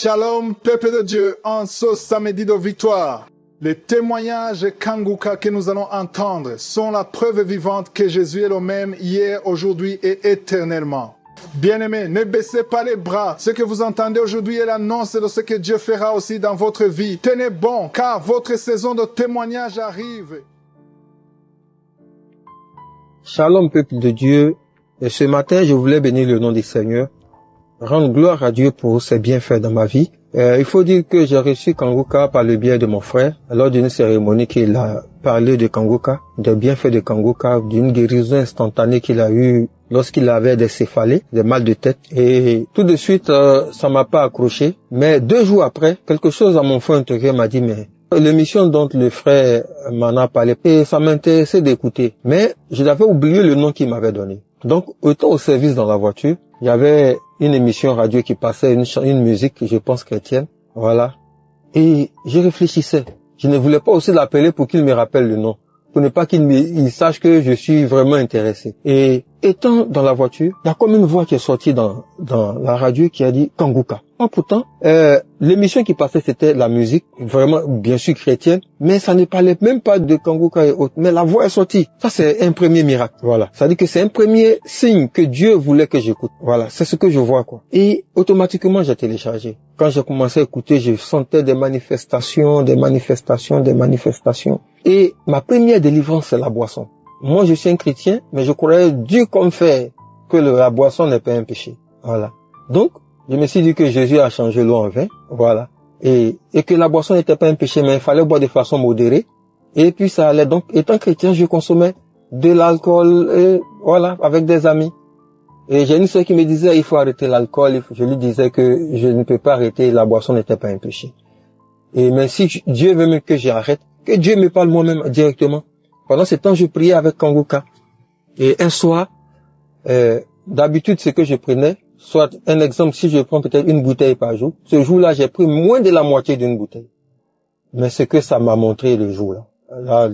Shalom, peuple de Dieu, en ce samedi de victoire. Les témoignages Kanguka que nous allons entendre sont la preuve vivante que Jésus est le même hier, aujourd'hui et éternellement. Bien-aimés, ne baissez pas les bras. Ce que vous entendez aujourd'hui est l'annonce de ce que Dieu fera aussi dans votre vie. Tenez bon, car votre saison de témoignage arrive. Shalom, peuple de Dieu. Et ce matin, je voulais bénir le nom du Seigneur, rendre gloire à Dieu pour ses bienfaits dans ma vie. Il faut dire que j'ai reçu Kanguka par le biais de mon frère, lors d'une cérémonie qu'il a parlé de Kanguka, des bienfaits de Kanguka, d'une guérison instantanée qu'il a eue lorsqu'il avait des céphalées, des mal de tête. Et tout de suite, ça m'a pas accroché. Mais 2 jours après, quelque chose à mon fond intérieur m'a dit, mais l'émission dont le frère m'en a parlé, et ça m'intéressait d'écouter. Mais je l'avais oublié le nom qu'il m'avait donné. Donc, étant au service dans la voiture, il y avait une émission radio qui passait une musique, je pense chrétienne, voilà. Et je réfléchissais. Je ne voulais pas aussi l'appeler pour qu'il me rappelle le nom, pour ne pas qu'il sache que je suis vraiment intéressé. Et étant dans la voiture, il y a comme une voix qui est sortie dans la radio qui a dit Kanguka. Pourtant, l'émission qui passait, c'était la musique, vraiment bien sûr chrétienne, mais ça ne parlait même pas de Kanguka et autres. Mais la voix est sortie. Ça, c'est un premier miracle. Voilà. Ça dit que c'est un premier signe que Dieu voulait que j'écoute. Voilà. C'est ce que je vois, quoi. Et automatiquement, j'ai téléchargé. Quand j'ai commencé à écouter, je sentais des manifestations. Et ma première délivrance, c'est la boisson. Moi, je suis un chrétien, mais je croyais Dieu comme fait que la boisson n'est pas un péché. Voilà. Donc, je me suis dit que Jésus a changé l'eau en vin, voilà, et que la boisson n'était pas un péché, mais il fallait boire de façon modérée, et puis ça allait. Donc, étant chrétien, je consommais de l'alcool, voilà, avec des amis. Et j'ai une sœur qui me disait, il faut arrêter l'alcool, je lui disais que je ne peux pas arrêter, la boisson n'était pas un péché. Et mais si Dieu veut même que j'arrête, que Dieu me parle moi-même directement. Pendant ce temps, je priais avec Kanguka. Et un soir, d'habitude, ce que je prenais, soit un exemple, si je prends peut-être une bouteille par jour, ce jour-là, j'ai pris moins de la moitié d'une bouteille. Mais ce que ça m'a montré le jour-là, là,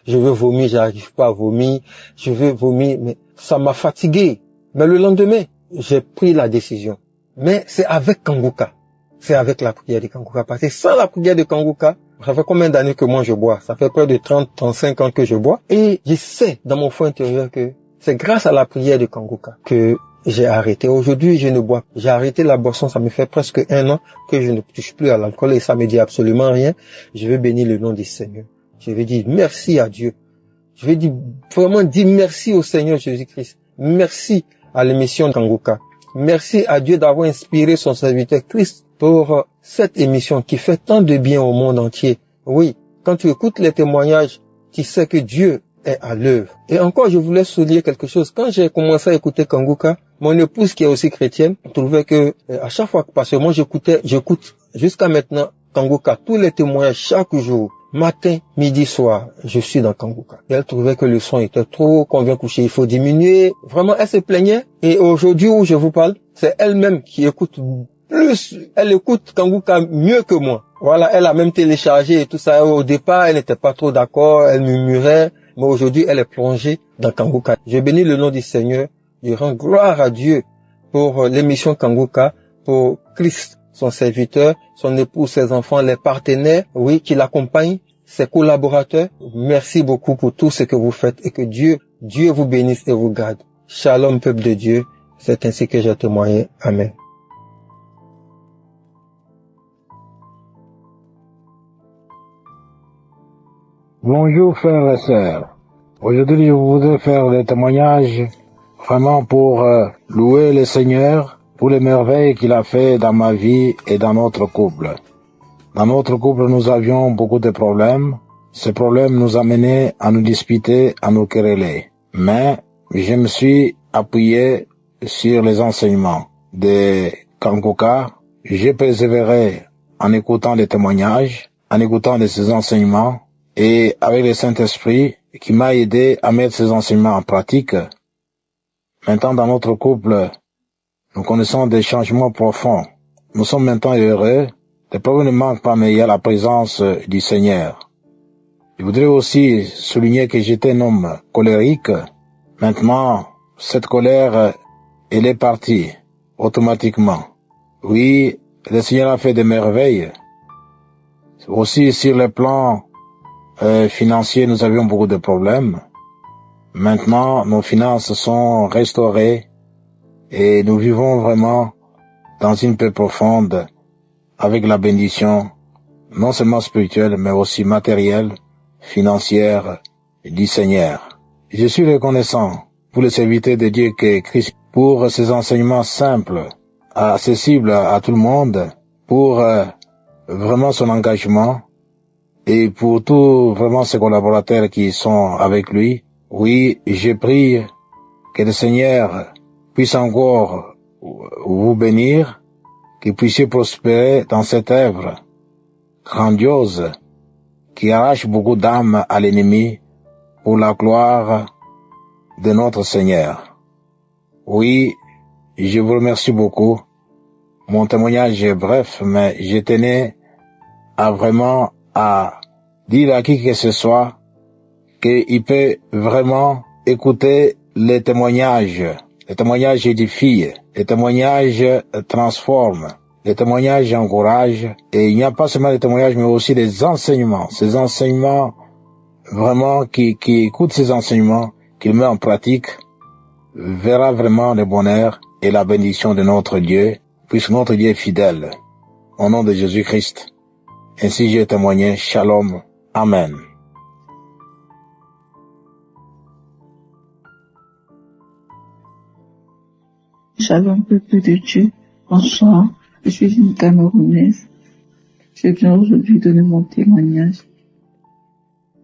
je veux vomir, j'arrive pas à vomir, je veux vomir, mais ça m'a fatigué. Mais le lendemain, j'ai pris la décision. Mais c'est avec Kanguka. C'est avec la prière de Kanguka. Parce que sans la prière de Kanguka, ça fait combien d'années que moi je bois? Ça fait près de 35 ans que je bois. Et je sais dans mon fond intérieur que c'est grâce à la prière de Kanguka que j'ai arrêté. Aujourd'hui, je ne bois. J'ai arrêté la boisson. Ça me fait presque 1 an que je ne touche plus à l'alcool et ça me dit absolument rien. Je vais bénir le nom du Seigneur. Je vais dire merci à Dieu. Je vais vraiment dire merci au Seigneur Jésus-Christ. Merci à l'émission Kanguka. Merci à Dieu d'avoir inspiré son serviteur Christ pour cette émission qui fait tant de bien au monde entier. Oui, quand tu écoutes les témoignages, tu sais que Dieu est à l'œuvre. Et encore, je voulais souligner quelque chose. Quand j'ai commencé à écouter Kanguka, mon épouse qui est aussi chrétienne trouvait que à chaque fois, parce que moi j'écoute jusqu'à maintenant Kanguka, tous les témoignages chaque jour, matin, midi, soir, je suis dans Kanguka. Et elle trouvait que le son était trop, qu'on vient coucher, il faut diminuer. Vraiment, elle se plaignait. Et aujourd'hui où je vous parle, c'est elle-même qui écoute plus, elle écoute Kanguka mieux que moi. Voilà, elle a même téléchargé et tout ça. Au départ, elle n'était pas trop d'accord, elle murmurait. Mais aujourd'hui, elle est plongée dans Kanguka. Je bénis le nom du Seigneur. Je rends gloire à Dieu pour l'émission Kanguka, pour Christ, son serviteur, son épouse, ses enfants, les partenaires, oui, qui l'accompagnent, ses collaborateurs. Merci beaucoup pour tout ce que vous faites et que Dieu vous bénisse et vous garde. Shalom, peuple de Dieu. C'est ainsi que j'ai témoigné. Amen. Bonjour frères et sœurs. Aujourd'hui, je voudrais faire des témoignages vraiment pour louer le Seigneur pour les merveilles qu'il a fait dans ma vie et dans notre couple. Dans notre couple, nous avions beaucoup de problèmes. Ces problèmes nous amenaient à nous disputer, à nous quereller. Mais je me suis appuyé sur les enseignements de Kanguka. J'ai persévéré en écoutant les témoignages, en écoutant de ces enseignements, et avec le Saint-Esprit qui m'a aidé à mettre ces enseignements en pratique. Maintenant, dans notre couple, nous connaissons des changements profonds. Nous sommes maintenant heureux. Les problèmes ne manquent pas, mais il y a la présence du Seigneur. Je voudrais aussi souligner que j'étais un homme colérique. Maintenant, cette colère, elle est partie automatiquement. Oui, Le Seigneur a fait des merveilles. Aussi, sur le plan financier, nous avions beaucoup de problèmes. Maintenant, nos finances sont restaurées et nous vivons vraiment dans une paix profonde avec la bénédiction, non seulement spirituelle, mais aussi matérielle, financière du Seigneur. Je suis reconnaissant pour les serviteurs de Dieu que Christ, pour ses enseignements simples, accessibles à tout le monde, pour vraiment son engagement et pour tous vraiment ses collaborateurs qui sont avec lui. Oui, je prie que le Seigneur puisse encore vous bénir, que vous puissiez prospérer dans cette œuvre grandiose qui arrache beaucoup d'âmes à l'ennemi pour la gloire de notre Seigneur. Oui, je vous remercie beaucoup. Mon témoignage est bref, mais je tenais à dire à qui que ce soit qu'il peut vraiment écouter les témoignages. Les témoignages édifient, les témoignages transforment, les témoignages encouragent. Et il n'y a pas seulement des témoignages, mais aussi des enseignements. Ces enseignements, vraiment, qui écoute ces enseignements, qu'il met en pratique, verra vraiment le bonheur et la bénédiction de notre Dieu, puisque notre Dieu est fidèle. Au nom de Jésus-Christ. Ainsi j'ai témoigné. Shalom. Amen. Shalom, peuple de Dieu. Bonsoir. Je suis une Camerounaise. Je viens aujourd'hui donner mon témoignage.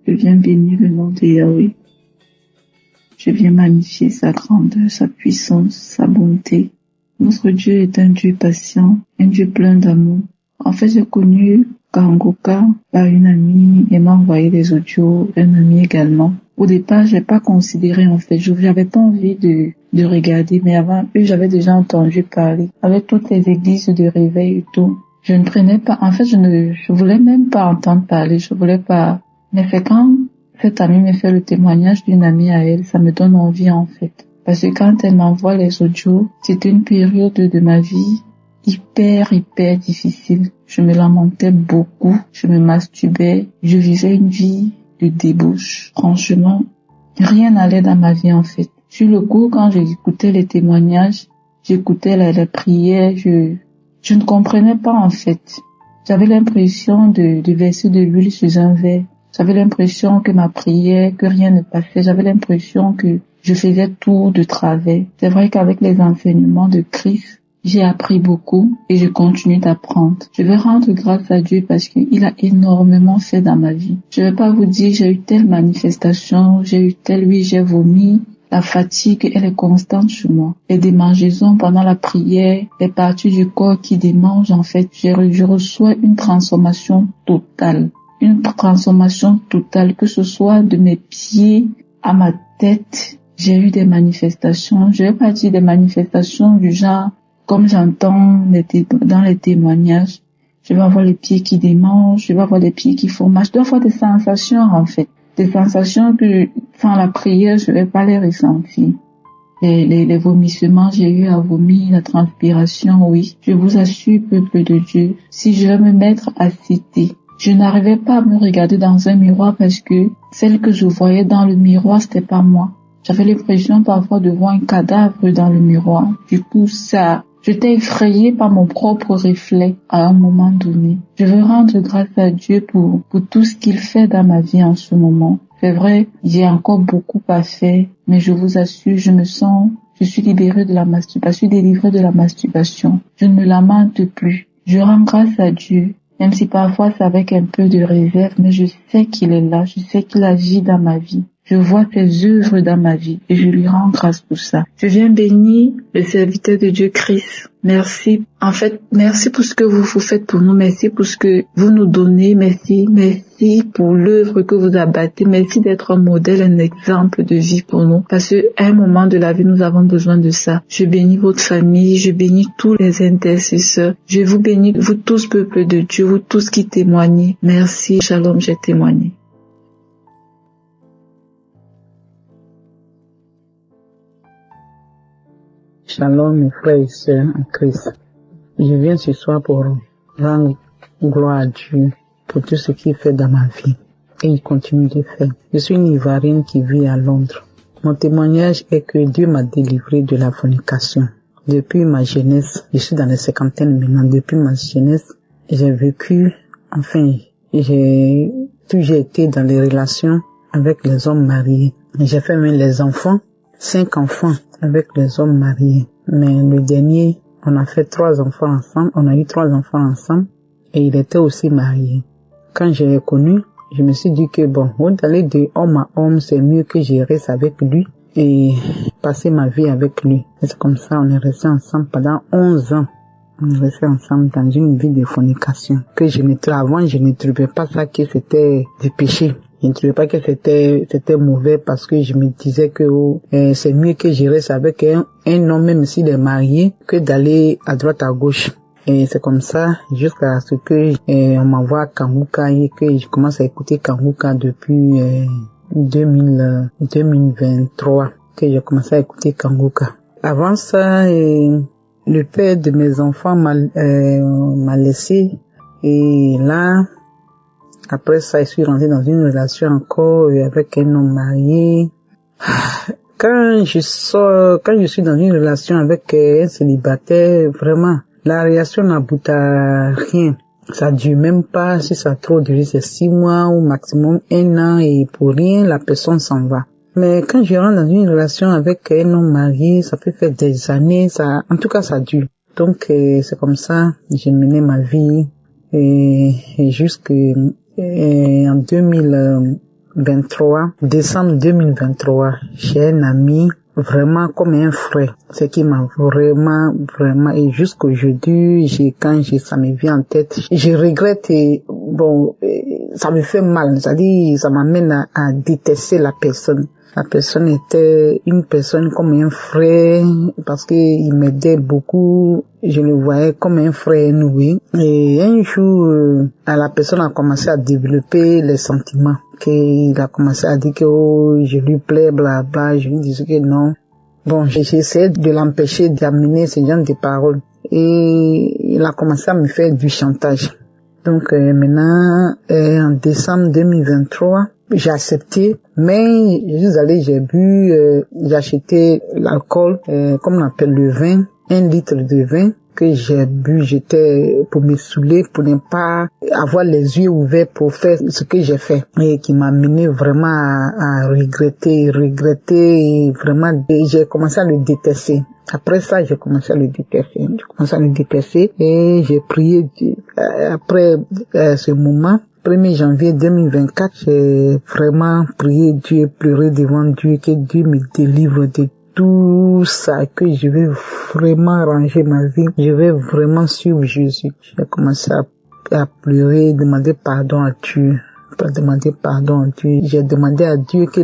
Je viens bénir le nom de Yahweh. Je viens magnifier sa grandeur, sa puissance, sa bonté. Notre Dieu est un Dieu patient, un Dieu plein d'amour. En fait, j'ai connu Kanguka par une amie et m'a envoyé des audios, un ami également. Au départ, j'ai pas considéré, en fait, j'avais pas envie de regarder, mais avant eux, j'avais déjà entendu parler. Avec toutes les églises de réveil et tout, je ne prenais pas, en fait, je voulais même pas entendre parler, je voulais pas. Mais c'est quand cette amie me fait le témoignage d'une amie à elle, ça me donne envie, en fait. Parce que quand elle m'envoie les audios, c'était une période de ma vie hyper difficile. Je me lamentais beaucoup, je me masturbais, je vivais une vie de débauche. Franchement, rien n'allait dans ma vie, en fait. Sur le coup, quand j'écoutais les témoignages, j'écoutais les prières, je ne comprenais pas, en fait. J'avais l'impression de verser de l'huile sur un verre. J'avais l'impression que ma prière, que rien ne passait. J'avais l'impression que je faisais tout de travers. C'est vrai qu'avec les enseignements de Christ, j'ai appris beaucoup et je continue d'apprendre. Je vais rendre grâce à Dieu parce qu'il a énormément fait dans ma vie. Je vais pas vous dire, j'ai eu telle manifestation, j'ai vomi. La fatigue, elle est constante chez moi. Les démangeaisons pendant la prière, les parties du corps qui démangent, en fait, je reçois une transformation totale. Une transformation totale, que ce soit de mes pieds à ma tête. J'ai eu des manifestations, je vais pas dire des manifestations du genre, comme j'entends dans les témoignages. Je vais avoir les pieds qui démangent, je vais avoir les pieds qui font mal. Je dois avoir des sensations, en fait. Des sensations que, sans la prière, je vais pas les ressentir. Les vomissements, j'ai eu à vomir, la transpiration, oui. Je vous assure, peuple de Dieu, si je vais me mettre à citer, je n'arrivais pas à me regarder dans un miroir parce que celle que je voyais dans le miroir, c'était pas moi. J'avais l'impression parfois de voir un cadavre dans le miroir. Du coup, j'étais effrayée par mon propre reflet à un moment donné. Je veux rendre grâce à Dieu pour tout ce qu'il fait dans ma vie en ce moment. C'est vrai, j'ai encore beaucoup à faire, mais je vous assure, je suis libérée de la masturbation, je suis délivrée de la masturbation. Je ne me lamente plus. Je rends grâce à Dieu. Même si parfois c'est avec un peu de réserve, mais je sais qu'il est là, je sais qu'il agit dans ma vie. Je vois ses œuvres dans ma vie et je lui rends grâce pour ça. Je viens bénir le serviteur de Dieu Christ. Merci. En fait, merci pour ce que vous faites pour nous. Merci pour ce que vous nous donnez. Merci pour l'œuvre que vous abattez. Merci d'être un modèle, un exemple de vie pour nous. Parce qu'à un moment de la vie, nous avons besoin de ça. Je bénis votre famille. Je bénis tous les intercesseurs. Je vous bénis, vous tous, peuple de Dieu, vous tous qui témoignez. Merci. Shalom, j'ai témoigné. Shalom mes frères et sœurs en Christ. Je viens ce soir pour rendre gloire à Dieu pour tout ce qu'il fait dans ma vie. Et il continue de faire. Je suis une Ivoirienne qui vit à Londres. Mon témoignage est que Dieu m'a délivré de la fornication. Depuis ma jeunesse, je suis dans les cinquantaines maintenant, depuis ma jeunesse, j'ai vécu, j'ai toujours été dans les relations avec les hommes mariés. J'ai fait même les enfants, 5 enfants avec les hommes mariés. Mais le dernier, on a fait 3 enfants ensemble, on a eu 3 enfants ensemble et il était aussi marié. Quand je l'ai connu, je me suis dit que bon, d'aller de homme à homme, c'est mieux que je reste avec lui et passer ma vie avec lui. Et c'est comme ça, on est resté ensemble pendant 11 ans. On est resté ensemble dans une vie de fornication. Avant, je ne trouvais pas ça que c'était du péché. Je ne trouvais pas que c'était mauvais parce que je me disais que c'est mieux que je reste avec un homme même s'il est marié que d'aller à droite à gauche. Et c'est comme ça jusqu'à ce que on m'envoie Kanguka et que je commence à écouter Kanguka depuis 2023 que j'ai commencé à écouter Kanguka. Avant ça, le père de mes enfants m'a laissé et là, après ça, je suis rentrée dans une relation encore avec un homme marié. Quand je suis dans une relation avec un célibataire, vraiment, la relation n'aboutit à rien. Ça dure même pas, si ça a trop duré, c'est 6 mois ou maximum 1 an et pour rien, la personne s'en va. Mais quand je rentre dans une relation avec un homme marié, ça peut faire des années, en tout cas ça dure. Donc c'est comme ça, j'ai mené ma vie et jusqu'en 2023, décembre 2023, j'ai un ami vraiment comme un frère. C'est qui m'a vraiment, et jusqu'aujourd'hui, ça me vient en tête, je regrette et bon, ça me fait mal, c'est-à-dire, ça m'amène à détester la personne. La personne était une personne comme un frère parce qu'il m'aidait beaucoup. Je le voyais comme un frère noué. Et un jour, la personne a commencé à développer les sentiments. Il a commencé à dire que je lui plais, blabla. Je lui disais que non. Bon, j'ai essayé de l'empêcher d'amener ce genre de paroles. Et il a commencé à me faire du chantage. Donc maintenant, en décembre 2023, j'ai accepté, mais je suis allé, j'ai bu, j'ai acheté l'alcool, comme on appelle le vin, 1 litre de vin que j'ai bu, j'étais pour me saouler, pour ne pas avoir les yeux ouverts pour faire ce que j'ai fait et qui m'a mené vraiment à regretter et vraiment j'ai commencé à le détester. Après ça, j'ai commencé à le détester et j'ai prié après ce moment. 1er janvier 2024, j'ai vraiment prié Dieu, pleuré devant Dieu, que Dieu me délivre de tout ça, que je vais vraiment ranger ma vie, je vais vraiment suivre Jésus. J'ai commencé à pleurer, demander pardon à Dieu. J'ai demandé à Dieu que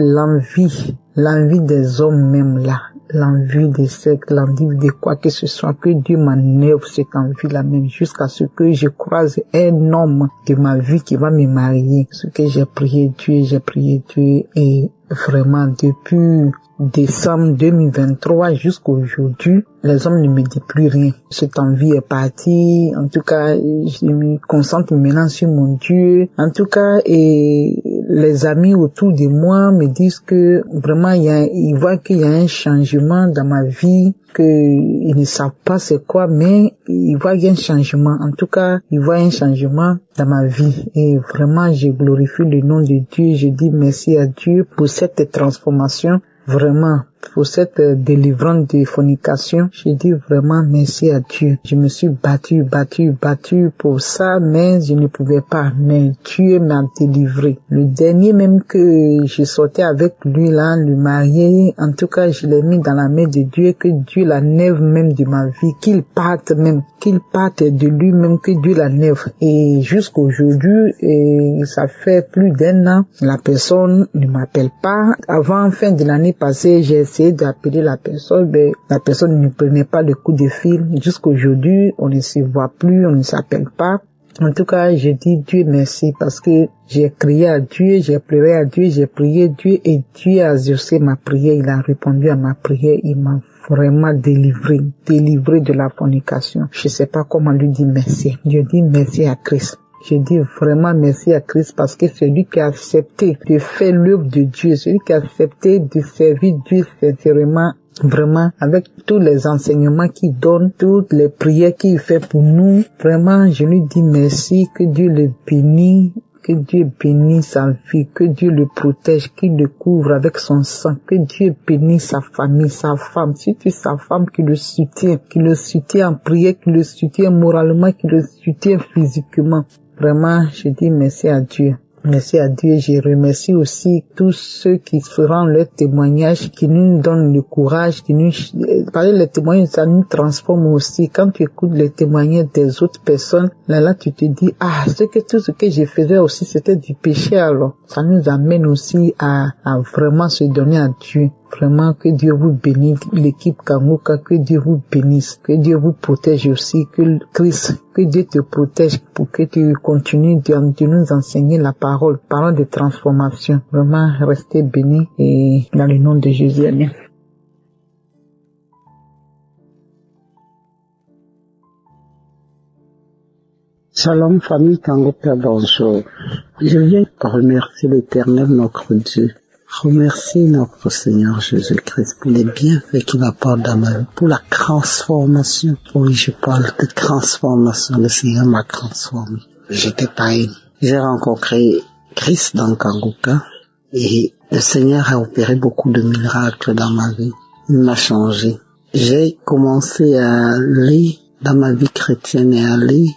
l'envie des hommes même là, l'envie des sectes, l'envie de quoi que ce soit, que Dieu m'enlève cette envie-là même jusqu'à ce que je croise un homme de ma vie qui va me marier. Ce que j'ai prié Dieu et vraiment depuis décembre 2023 jusqu'aujourd'hui, les hommes ne me disent plus rien. Cette envie est partie. En tout cas, je me concentre maintenant sur mon Dieu. En tout cas, et les amis autour de moi me disent que vraiment ils voient qu'il y a un changement dans ma vie, qu'ils ne savent pas c'est quoi, mais ils voient qu'il y a un changement. En tout cas, ils voient un changement dans ma vie. Et vraiment, je glorifie le nom de Dieu. Je dis merci à Dieu pour cette transformation. Vraiment, pour cette délivrance de fornication, je dis vraiment merci à Dieu. Je me suis battu pour ça, mais je ne pouvais pas. Mais Dieu m'a délivré. Le dernier même que je sortais avec lui là, le marié, en tout cas, je l'ai mis dans la main de Dieu, que Dieu l'enlève même de ma vie, qu'il parte de lui-même, que Dieu l'enlève. Et jusqu'aujourd'hui, ça fait plus d'1 an, la personne ne m'appelle pas. Avant fin de l'année passée, j'ai essayé d'appeler la personne, mais la personne ne prenait pas le coup de fil. Jusqu'aujourd'hui, on ne se voit plus, on ne s'appelle pas. En tout cas, je dis Dieu merci parce que j'ai crié à Dieu, j'ai pleuré à Dieu, j'ai prié Dieu et Dieu a exaucé ma prière, il a répondu à ma prière, il m'a vraiment délivré de la fornication. Je sais pas comment lui dire merci. Je dis merci à Christ. Je dis vraiment merci à Christ parce que c'est lui qui a accepté de faire l'œuvre de Dieu, celui qui a accepté de servir Dieu sincèrement, vraiment, avec tous les enseignements qu'il donne, toutes les prières qu'il fait pour nous. Vraiment, je lui dis merci, que Dieu le bénisse. Que Dieu bénisse sa vie, que Dieu le protège, qu'il le couvre avec son sang, que Dieu bénisse sa famille, sa femme, surtout sa femme qui le soutient en prière, qui le soutient moralement, qui le soutient physiquement. Vraiment, je dis merci à Dieu. Merci à Dieu. Je remercie aussi tous ceux qui feront leur témoignage, qui nous donnent le courage, parler les témoignages, ça nous transforme aussi. Quand tu écoutes les témoignages des autres personnes, là, tu te dis, tout ce que je faisais aussi, c'était du péché alors. Ça nous amène aussi à vraiment se donner à Dieu. Vraiment, que Dieu vous bénisse, l'équipe Kanguka, que Dieu vous bénisse, que Dieu vous protège aussi, que Dieu te protège pour que tu continues de nous enseigner la parole de transformation. Vraiment, restez bénis et dans le nom de Jésus, amen. Shalom famille Kanguka, bonjour. Je viens remercier l'Éternel notre Dieu. Remercier notre Seigneur Jésus-Christ pour les bienfaits qu'il apporte dans ma vie, pour la transformation. Oui, je parle de transformation. Le Seigneur m'a transformé. J'étais païen. J'ai rencontré Christ dans Kanguka et le Seigneur a opéré beaucoup de miracles dans ma vie. Il m'a changé. J'ai commencé à aller dans ma vie chrétienne et aller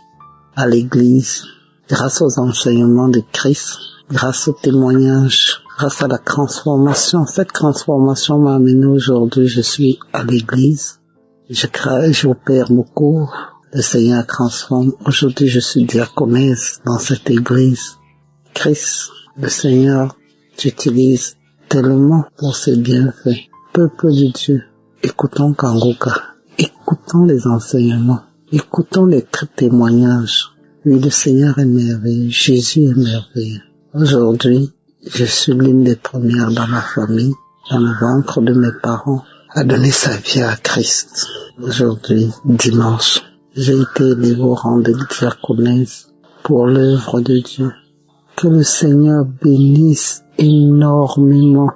à l'église grâce aux enseignements de Christ, grâce au témoignage, grâce à la transformation. Cette transformation m'a amené aujourd'hui. Je suis à l'église. J'opère beaucoup. Le Seigneur transforme. Aujourd'hui, je suis diaconesse dans cette église. Christ, le Seigneur, t'utilise tellement pour ses bienfaits. Peuple de Dieu, écoutons Kanguka. Écoutons les enseignements. Écoutons les témoignages. Oui, le Seigneur est merveilleux. Jésus est merveilleux. Aujourd'hui, je suis l'une des premières dans ma famille, dans le ventre de mes parents, à donner sa vie à Christ. Aujourd'hui, dimanche, j'ai été élevé au rang de diaconesse pour l'œuvre de Dieu. Que le Seigneur bénisse énormément,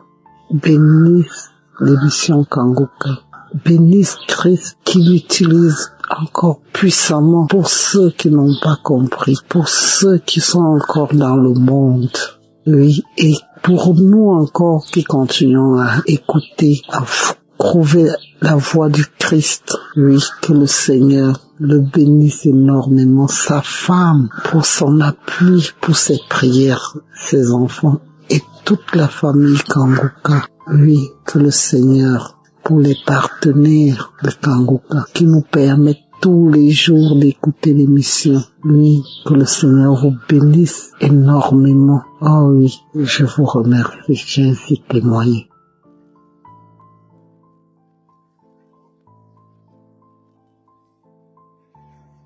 bénisse l'émission Kanguka, bénisse Christ qui l'utilise encore puissamment pour ceux qui n'ont pas compris, pour ceux qui sont encore dans le monde. Oui, et pour nous encore qui continuons à écouter, à trouver la voix du Christ. Oui, que le Seigneur le bénisse énormément, sa femme, pour son appui, pour ses prières, ses enfants et toute la famille Kanguka. Oui, que le Seigneur, pour les partenaires de Kanguka, qui nous permettent tous les jours d'écouter l'émission. Oui, que le Seigneur vous bénisse énormément. Oh oui, je vous remercie, j'ai ainsi témoigné.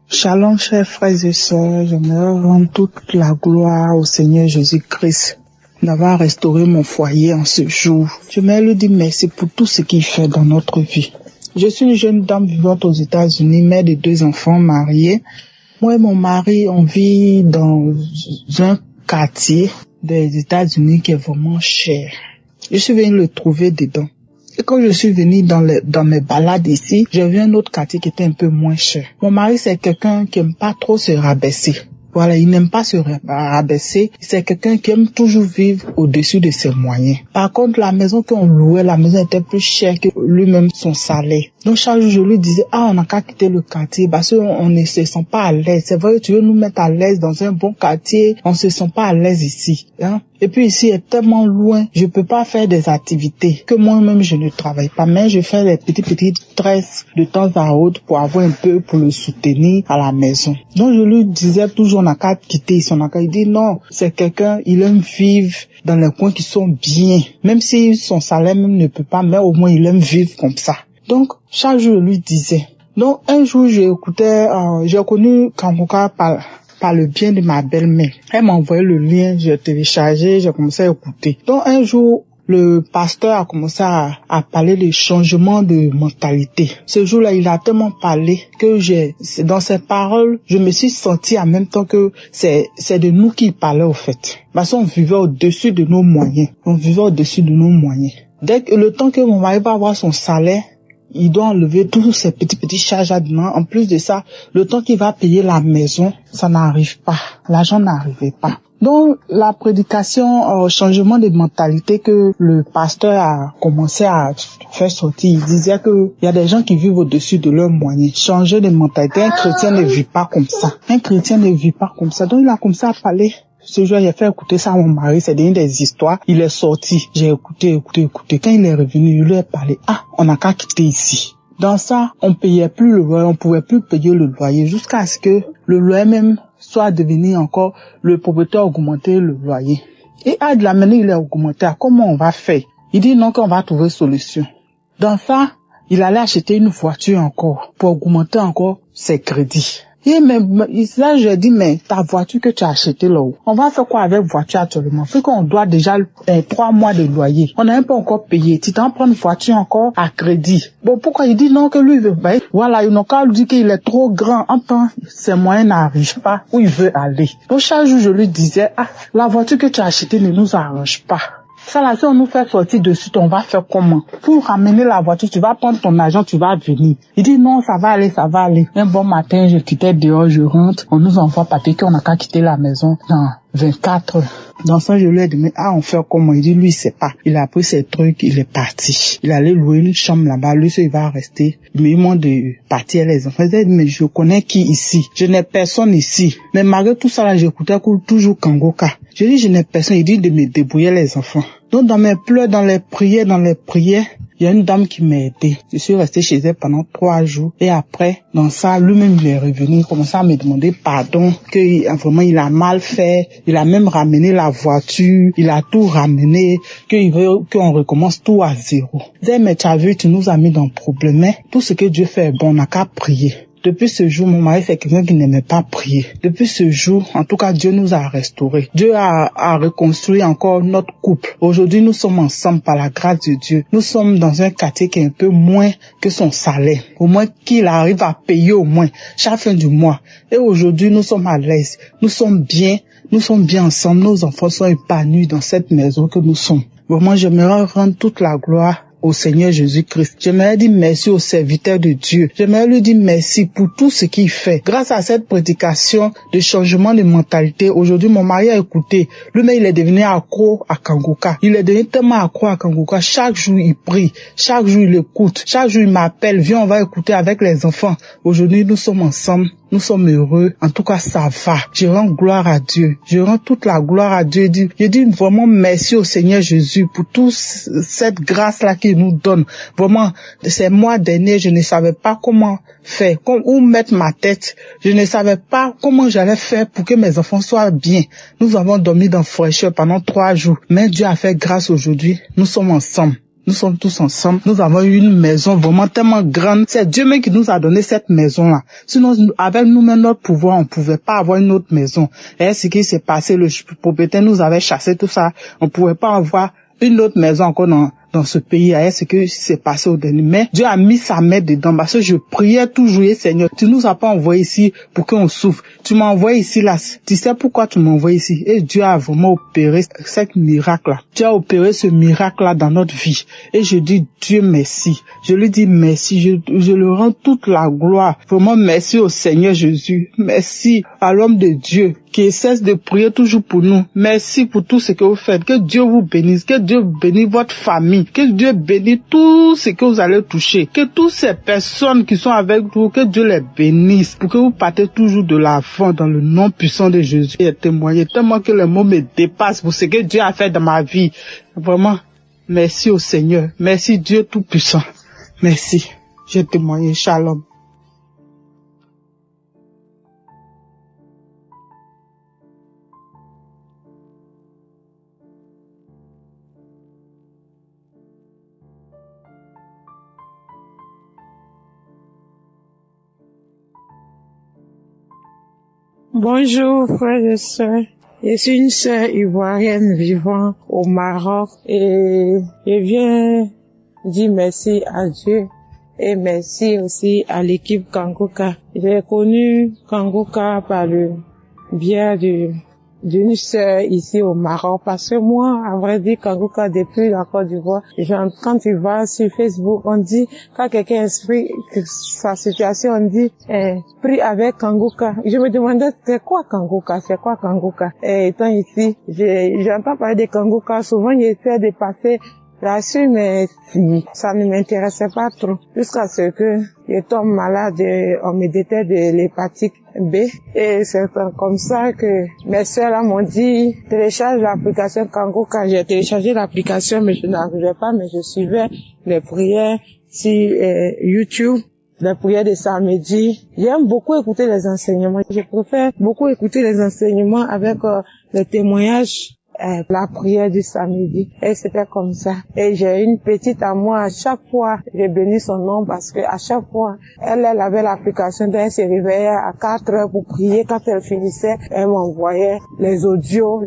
Shalom, chers frères et sœurs, j'aimerais rendre toute la gloire au Seigneur Jésus-Christ d'avoir restauré mon foyer en ce jour. J'aimerais lui dire merci pour tout ce qu'il fait dans notre vie. Je suis une jeune dame vivante aux États-Unis, mère de 2 enfants mariés. Moi et mon mari, on vit dans un quartier des États-Unis qui est vraiment cher. Je suis venue le trouver dedans. Et quand je suis venue dans mes balades ici, j'ai vu un autre quartier qui était un peu moins cher. Mon mari, c'est quelqu'un qui aime pas trop se rabaisser. Voilà, il n'aime pas se rabaisser. C'est quelqu'un qui aime toujours vivre au-dessus de ses moyens. Par contre, la maison qu'on louait, la maison était plus chère que lui-même son salaire. Donc chaque jour, je lui disais, on n'a qu'à quitter le quartier parce qu'on ne se sent pas à l'aise. C'est vrai que tu veux nous mettre à l'aise dans un bon quartier, on se sent pas à l'aise ici. Hein? Et puis ici est tellement loin, je peux pas faire des activités que moi-même je ne travaille pas, mais je fais des petites tresses de temps à autre pour avoir un peu pour le soutenir à la maison. Donc je lui disais toujours, on n'a qu'à quitter ici, on n'a qu'à. Il dit non, c'est quelqu'un, il aime vivre dans les coins qui sont bien, même si son salaire même ne peut pas, mais au moins il aime vivre comme ça. Donc chaque jour je lui disais. Donc un jour j'ai connu Kanguka par le bien de ma belle-mère. Elle m'a envoyé le lien, j'ai téléchargé, j'ai commencé à écouter. Donc un jour, le pasteur a commencé à parler de changement de mentalité. Ce jour-là, il a tellement parlé que dans ses paroles, je me suis senti en même temps que c'est de nous qu'il parlait au fait. Parce qu'on vivait au-dessus de nos moyens. On vivait au-dessus de nos moyens. Dès que le temps que mon mari va avoir son salaire, il doit enlever tous ces petits charges à demain. En plus de ça, le temps qu'il va payer la maison, ça n'arrive pas. L'argent n'arrivait pas. Donc, la prédication, changement de mentalité que le pasteur a commencé à faire sortir, il disait que il y a des gens qui vivent au-dessus de leurs moyens. Changer de mentalité, un chrétien ne vit pas comme ça. Un chrétien ne vit pas comme ça. Donc, il a commencé à parler. Ce jour, j'ai fait écouter ça à mon mari, c'est des histoires. Il est sorti. J'ai écouté. Quand il est revenu, je lui ai parlé. Ah, on n'a qu'à quitter ici. Dans ça, on payait plus le loyer, on pouvait plus payer le loyer jusqu'à ce que le loyer même soit devenu encore, le propriétaire augmenter le loyer. Et à de la manière il est augmenté, comment on va faire? Il dit non qu'on va trouver solution. Dans ça, il allait acheter une voiture encore pour augmenter encore ses crédits. Et même, là, je dis, mais ta voiture que tu as achetée là-haut, on va faire quoi avec voiture actuellement? Fait qu'on doit déjà 3 mois de loyer. On n'a même pas encore payé. Tu t'en prends une voiture encore à crédit. Bon, pourquoi il dit non que lui veut? Ben, voilà, il n'a qu'à lui dire qu'il est trop grand. Enfin, ses moyens n'arrivent pas où il veut aller. Donc, chaque jour, je lui disais, ah, la voiture que tu as achetée ne nous arrange pas. Ça là, si on nous fait sortir de suite, on va faire comment? Pour ramener la voiture, tu vas prendre ton argent, tu vas venir. Il dit non, ça va aller. Un bon matin, je quittais dehors, je rentre, on nous envoie papier qu'on n'a qu'à quitter la maison dans 24 heures. Dans ça, je lui ai dit, on fait comment? Il dit, lui, il sait pas. Il a pris ses trucs, il est parti. Il allait louer une chambre là-bas, lui, il va rester. Mais il m'a de partir les enfants. Il dit, mais je connais qui ici? Je n'ai personne ici. Mais malgré tout ça là, j'écoutais toujours Kangoka. Je dis, je n'ai personne. Il dit de me débrouiller les enfants. Donc, dans mes pleurs, dans les prières, il y a une dame qui m'a aidé. Je suis resté chez elle pendant 3 jours. Et après, dans ça, lui-même, il est revenu. Il commençait à me demander pardon, que vraiment, il a mal fait. Il a même ramené la voiture. Il a tout ramené. Qu'il veut qu'on recommence tout à zéro. Je disais, mais tu as vu, tu nous as mis dans le problème. Mais tout ce que Dieu fait est bon, on n'a qu'à prier. Depuis ce jour, mon mari, c'est quelqu'un qui n'aimait pas prier. Depuis ce jour, en tout cas, Dieu nous a restaurés. Dieu a reconstruit encore notre couple. Aujourd'hui, nous sommes ensemble par la grâce de Dieu. Nous sommes dans un quartier qui est un peu moins que son salaire. Au moins qu'il arrive à payer au moins chaque fin du mois. Et aujourd'hui, nous sommes à l'aise. Nous sommes bien ensemble. Nos enfants sont épanouis dans cette maison que nous sommes. Vraiment, j'aimerais rendre toute la gloire au Seigneur Jésus-Christ. J'aimerais dire merci au serviteur de Dieu. J'aimerais lui dire merci pour tout ce qu'il fait. Grâce à cette prédication de changement de mentalité, aujourd'hui, mon mari a écouté. Lui-même, il est devenu accro à Kangoka. Il est devenu tellement accro à Kangoka. Chaque jour, il prie. Chaque jour, il écoute. Chaque jour, il m'appelle. Viens, on va écouter avec les enfants. Aujourd'hui, nous sommes ensemble. Nous sommes heureux. En tout cas, ça va. Je rends gloire à Dieu. Je rends toute la gloire à Dieu. Je dis vraiment merci au Seigneur Jésus pour toute cette grâce-là qu'il nous donne. Vraiment, ces mois derniers, je ne savais pas comment faire, où mettre ma tête. Je ne savais pas comment j'allais faire pour que mes enfants soient bien. Nous avons dormi dans fraîcheur pendant 3 jours. Mais Dieu a fait grâce aujourd'hui. Nous sommes ensemble. Nous sommes tous ensemble. Nous avons eu une maison vraiment tellement grande. C'est Dieu même qui nous a donné cette maison-là. Sinon, avec nous-mêmes, notre pouvoir, on pouvait pas avoir une autre maison. Et ce qui s'est passé, le propriétaire nous avait chassé tout ça. On pouvait pas avoir une autre maison encore dans ce pays, ce que s'est passé au dernier. Mais Dieu a mis sa main dedans parce que je priais toujours, Seigneur, tu nous as pas envoyé ici pour qu'on souffre. Tu m'as envoyé ici là. Tu sais pourquoi tu m'as envoyé ici? Et Dieu a vraiment opéré ce miracle-là. Dieu a opéré ce miracle-là dans notre vie. Et je dis Dieu merci. Je lui dis merci. Je lui rends toute la gloire. Vraiment merci au Seigneur Jésus. Merci à l'homme de Dieu qui cesse de prier toujours pour nous. Merci pour tout ce que vous faites. Que Dieu vous bénisse. Que Dieu bénisse votre famille. Que Dieu bénisse tout ce que vous allez toucher. Que toutes ces personnes qui sont avec vous, que Dieu les bénisse. Pour que vous partez toujours de l'avant dans le nom puissant de Jésus. Et témoigner tellement que les mots me dépassent pour ce que Dieu a fait dans ma vie. Vraiment, merci au Seigneur. Merci Dieu Tout-Puissant. Merci. J'ai témoigné. Shalom. Bonjour, frères et sœurs. Je suis une sœur ivoirienne vivant au Maroc et je viens dire merci à Dieu et merci aussi à l'équipe Kanguka. J'ai connu Kanguka par le biais d'une sœur ici au Maroc parce que moi, à vrai dire, Kanguka depuis la Côte d'Ivoire, quand tu vas sur Facebook, on dit, quand quelqu'un explique sa situation, on dit, prie avec Kanguka. Je me demandais, c'est quoi Kanguka? Et étant ici, j'entends parler de Kanguka, souvent j'essaie de passer là-dessus, mais ça ne m'intéressait pas trop. Jusqu'à ce que je tombe malade, on me détecte de l'hépatite B. Et c'est comme ça que mes soeurs là m'ont dit, télécharge l'application Kanguka. J'ai téléchargé l'application, mais je n'arrivais pas, mais je suivais les prières sur YouTube. Les prières de samedi. J'aime beaucoup écouter les enseignements. Je préfère beaucoup écouter les enseignements avec les témoignages. La prière du samedi. Et c'était comme ça. Et j'ai une petite à moi, à chaque fois, j'ai béni son nom parce que à chaque fois, elle avait l'application, donc elle se réveillait à 4 heures pour prier. Quand elle finissait, elle m'envoyait les audios,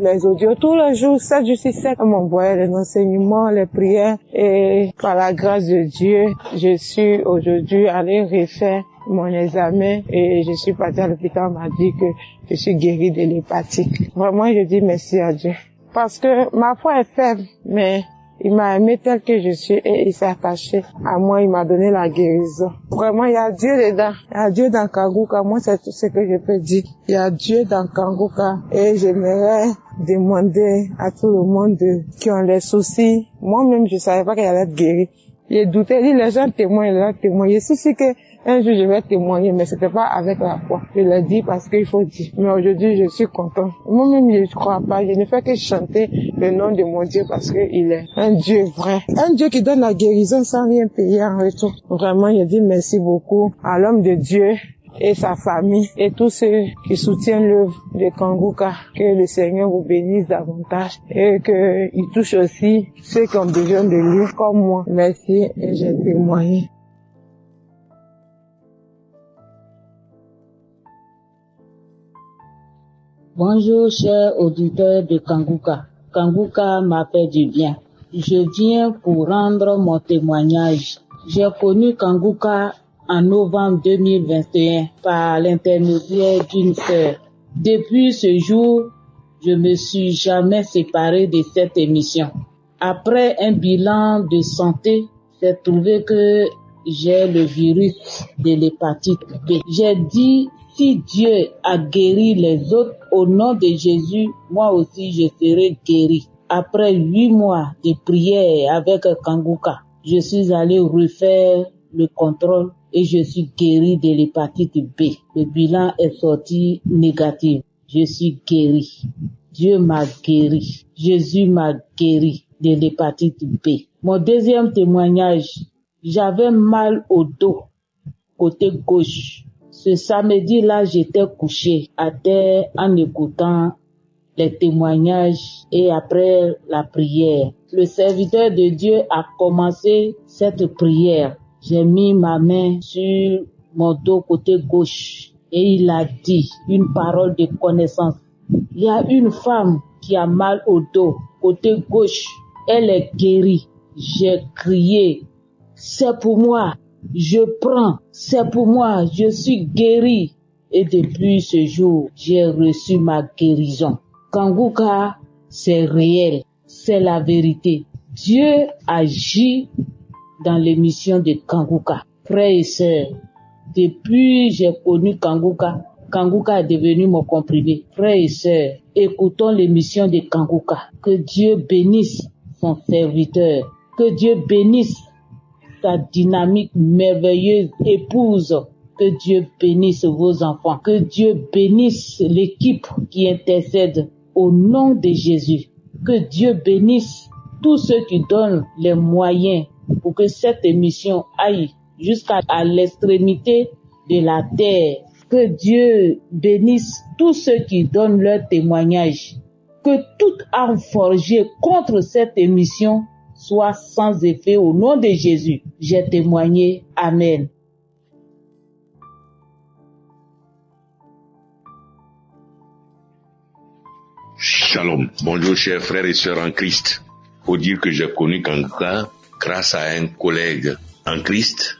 tous les jours, 7 jours sur 7, elle m'envoyait les enseignements, les prières. Et par la grâce de Dieu, je suis aujourd'hui allée refaire mon examen et je suis partie à l'hôpital, on m'a dit que je suis guérie de l'hépatite. Vraiment, je dis merci à Dieu. Parce que ma foi est faible, mais il m'a aimé tel que je suis et il s'est attaché à moi, il m'a donné la guérison. Vraiment, il y a Dieu dedans. Il y a Dieu dans Kanguka. Moi, c'est tout ce que je peux dire. Il y a Dieu dans Kanguka et j'aimerais demander à tout le monde qui ont des soucis. Moi-même, je savais pas qu'elle allait être guérie. J'ai douté, les gens témoignent, Je suis sûre que un jour je vais témoigner, mais c'était pas avec la foi. Je l'ai dit parce qu'il faut dire. Mais aujourd'hui, je suis content. Moi-même, je ne crois pas. Je ne fais que chanter le nom de mon Dieu parce qu'il est un Dieu vrai. Un Dieu qui donne la guérison sans rien payer en retour. Vraiment, je dis merci beaucoup à l'homme de Dieu et sa famille et tous ceux qui soutiennent l'œuvre de Kanguka. Que le Seigneur vous bénisse davantage et qu'il touche aussi ceux qui ont besoin de lui comme moi. Merci et j'ai témoigné. Bonjour chers auditeurs de Kanguka. Kanguka m'a fait du bien. Je viens pour rendre mon témoignage. J'ai connu Kanguka en novembre 2021 par l'intermédiaire d'une sœur. Depuis ce jour, je me suis jamais séparée de cette émission. Après un bilan de santé, j'ai trouvé que j'ai le virus de l'hépatite B. J'ai dit, si Dieu a guéri les autres, au nom de Jésus, moi aussi je serai guéri. Après 8 mois de prière avec Kanguka, je suis allé refaire le contrôle et je suis guéri de l'hépatite B. Le bilan est sorti négatif. Je suis guéri. Dieu m'a guéri. Jésus m'a guéri de l'hépatite B. Mon deuxième témoignage, j'avais mal au dos, côté gauche. Ce samedi-là, j'étais couché à terre en écoutant les témoignages et après la prière. Le serviteur de Dieu a commencé cette prière. J'ai mis ma main sur mon dos côté gauche et il a dit une parole de connaissance. Il y a une femme qui a mal au dos côté gauche. Elle est guérie. J'ai crié, c'est pour moi. Je prends, c'est pour moi, je suis guéri. Et depuis ce jour, j'ai reçu ma guérison. Kanguka, c'est réel, c'est la vérité. Dieu agit dans l'émission de Kanguka. Frères et sœurs, depuis j'ai connu Kanguka, Kanguka est devenu mon comprimé. Frères et sœurs, écoutons l'émission de Kanguka. Que Dieu bénisse son serviteur. Que Dieu bénisse sa dynamique merveilleuse épouse. Que Dieu bénisse vos enfants. Que Dieu bénisse l'équipe qui intercède au nom de Jésus. Que Dieu bénisse tous ceux qui donnent les moyens pour que cette émission aille jusqu'à l'extrémité de la terre. Que Dieu bénisse tous ceux qui donnent leur témoignage. Que toute arme forgée contre cette émission soit sans effet au nom de Jésus. J'ai témoigné. Amen. Shalom. Bonjour chers frères et sœurs en Christ. Faut dire que j'ai connu Kanguka grâce à un collègue en Christ,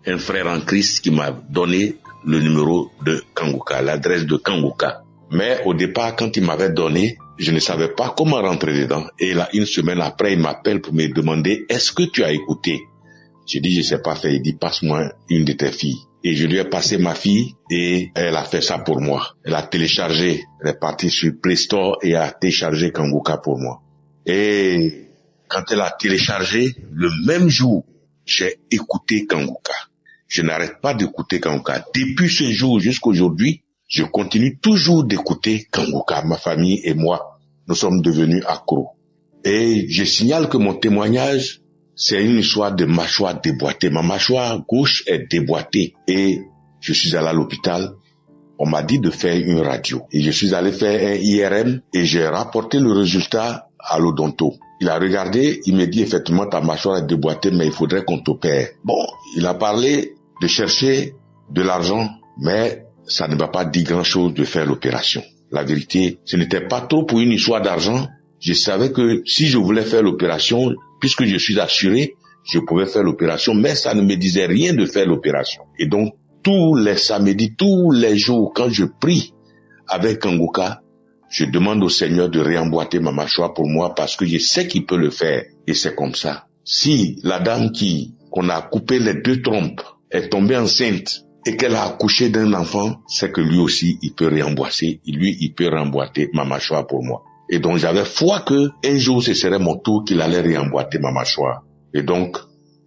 un frère en Christ qui m'a donné le numéro de Kanguka, l'adresse de Kanguka. Mais au départ, quand il m'avait donné, je ne savais pas comment rentrer dedans. Et là, une semaine après, il m'appelle pour me demander, est-ce que tu as écouté? J'ai dit, je sais pas faire. Il dit, passe-moi une de tes filles. Et je lui ai passé ma fille et elle a fait ça pour moi. Elle a téléchargé, elle est partie sur Play Store et a téléchargé Kanguka pour moi. Et quand elle a téléchargé, le même jour, j'ai écouté Kanguka. Je n'arrête pas d'écouter Kanguka. Depuis ce jour jusqu'à aujourd'hui, je continue toujours d'écouter Kanguka. Ma famille et moi, nous sommes devenus accros. Et je signale que mon témoignage, c'est une histoire de mâchoire déboîtée. Ma mâchoire gauche est déboîtée et je suis allé à l'hôpital. On m'a dit de faire une radio. Et je suis allé faire un IRM et j'ai rapporté le résultat à l'odonto. Il a regardé, il m'a dit effectivement ta mâchoire est déboîtée mais il faudrait qu'on t'opère. Bon, il a parlé de chercher de l'argent mais ça ne m'a pas dit grand chose de faire l'opération. La vérité, ce n'était pas trop pour une histoire d'argent. Je savais que si je voulais faire l'opération, puisque je suis assuré, je pouvais faire l'opération, mais ça ne me disait rien de faire l'opération. Et donc, tous les samedis, tous les jours, quand je prie avec Kanguka, je demande au Seigneur de réemboîter ma mâchoire pour moi parce que je sais qu'il peut le faire. Et c'est comme ça. Si la dame qu'on a coupé les 2 trompes est tombée enceinte et qu'elle a accouché d'un enfant, c'est que lui aussi, il peut réemboîter. Lui, il peut réemboîter ma mâchoire pour moi. Et donc, j'avais foi que un jour, ce serait mon tour qu'il allait réemboîter ma mâchoire. Et donc,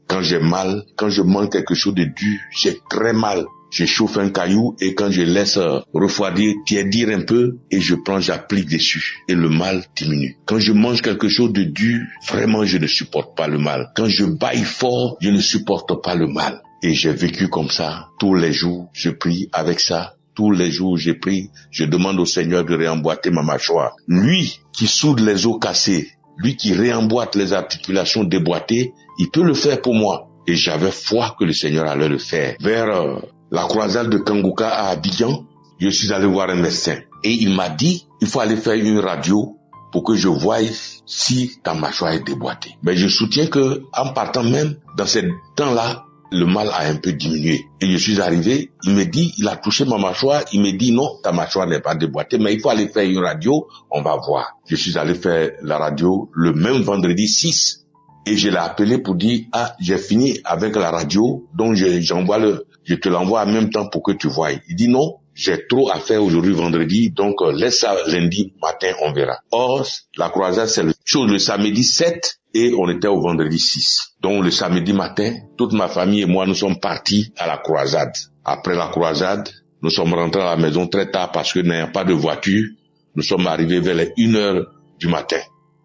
quand j'ai mal, quand je mange quelque chose de dur, j'ai très mal. Je chauffe un caillou et quand je laisse refroidir, tiédir un peu et j'applique dessus et le mal diminue. Quand je mange quelque chose de dur, vraiment, je ne supporte pas le mal. Quand je baille fort, je ne supporte pas le mal. Et j'ai vécu comme ça. Tous les jours, je prie avec ça. Tous les jours, je prie, je demande au Seigneur de réemboîter ma mâchoire. Lui qui soude les os cassés, lui qui réemboîte les articulations déboîtées, il peut le faire pour moi. Et j'avais foi que le Seigneur allait le faire. Vers la croisade de Kanguka à Abidjan, je suis allé voir un médecin. Et il m'a dit, il faut aller faire une radio pour que je voie si ta mâchoire est déboîtée. Mais je soutiens que, en partant même, dans ce temps-là, le mal a un peu diminué. Et je suis arrivé, il me dit, il a touché ma mâchoire, il me dit non, ta mâchoire n'est pas déboîtée, mais il faut aller faire une radio, on va voir. Je suis allé faire la radio le même vendredi 6 et je l'ai appelé pour dire, j'ai fini avec la radio, donc je te l'envoie en même temps pour que tu voies. Il dit non, j'ai trop à faire aujourd'hui vendredi, donc laisse ça lundi matin, on verra. Or, la croisade, c'est le samedi 7 et on était au vendredi 6. Donc le samedi matin, toute ma famille et moi, nous sommes partis à la croisade. Après la croisade, nous sommes rentrés à la maison très tard parce que n'ayant pas de voiture, nous sommes arrivés vers les 1h du matin.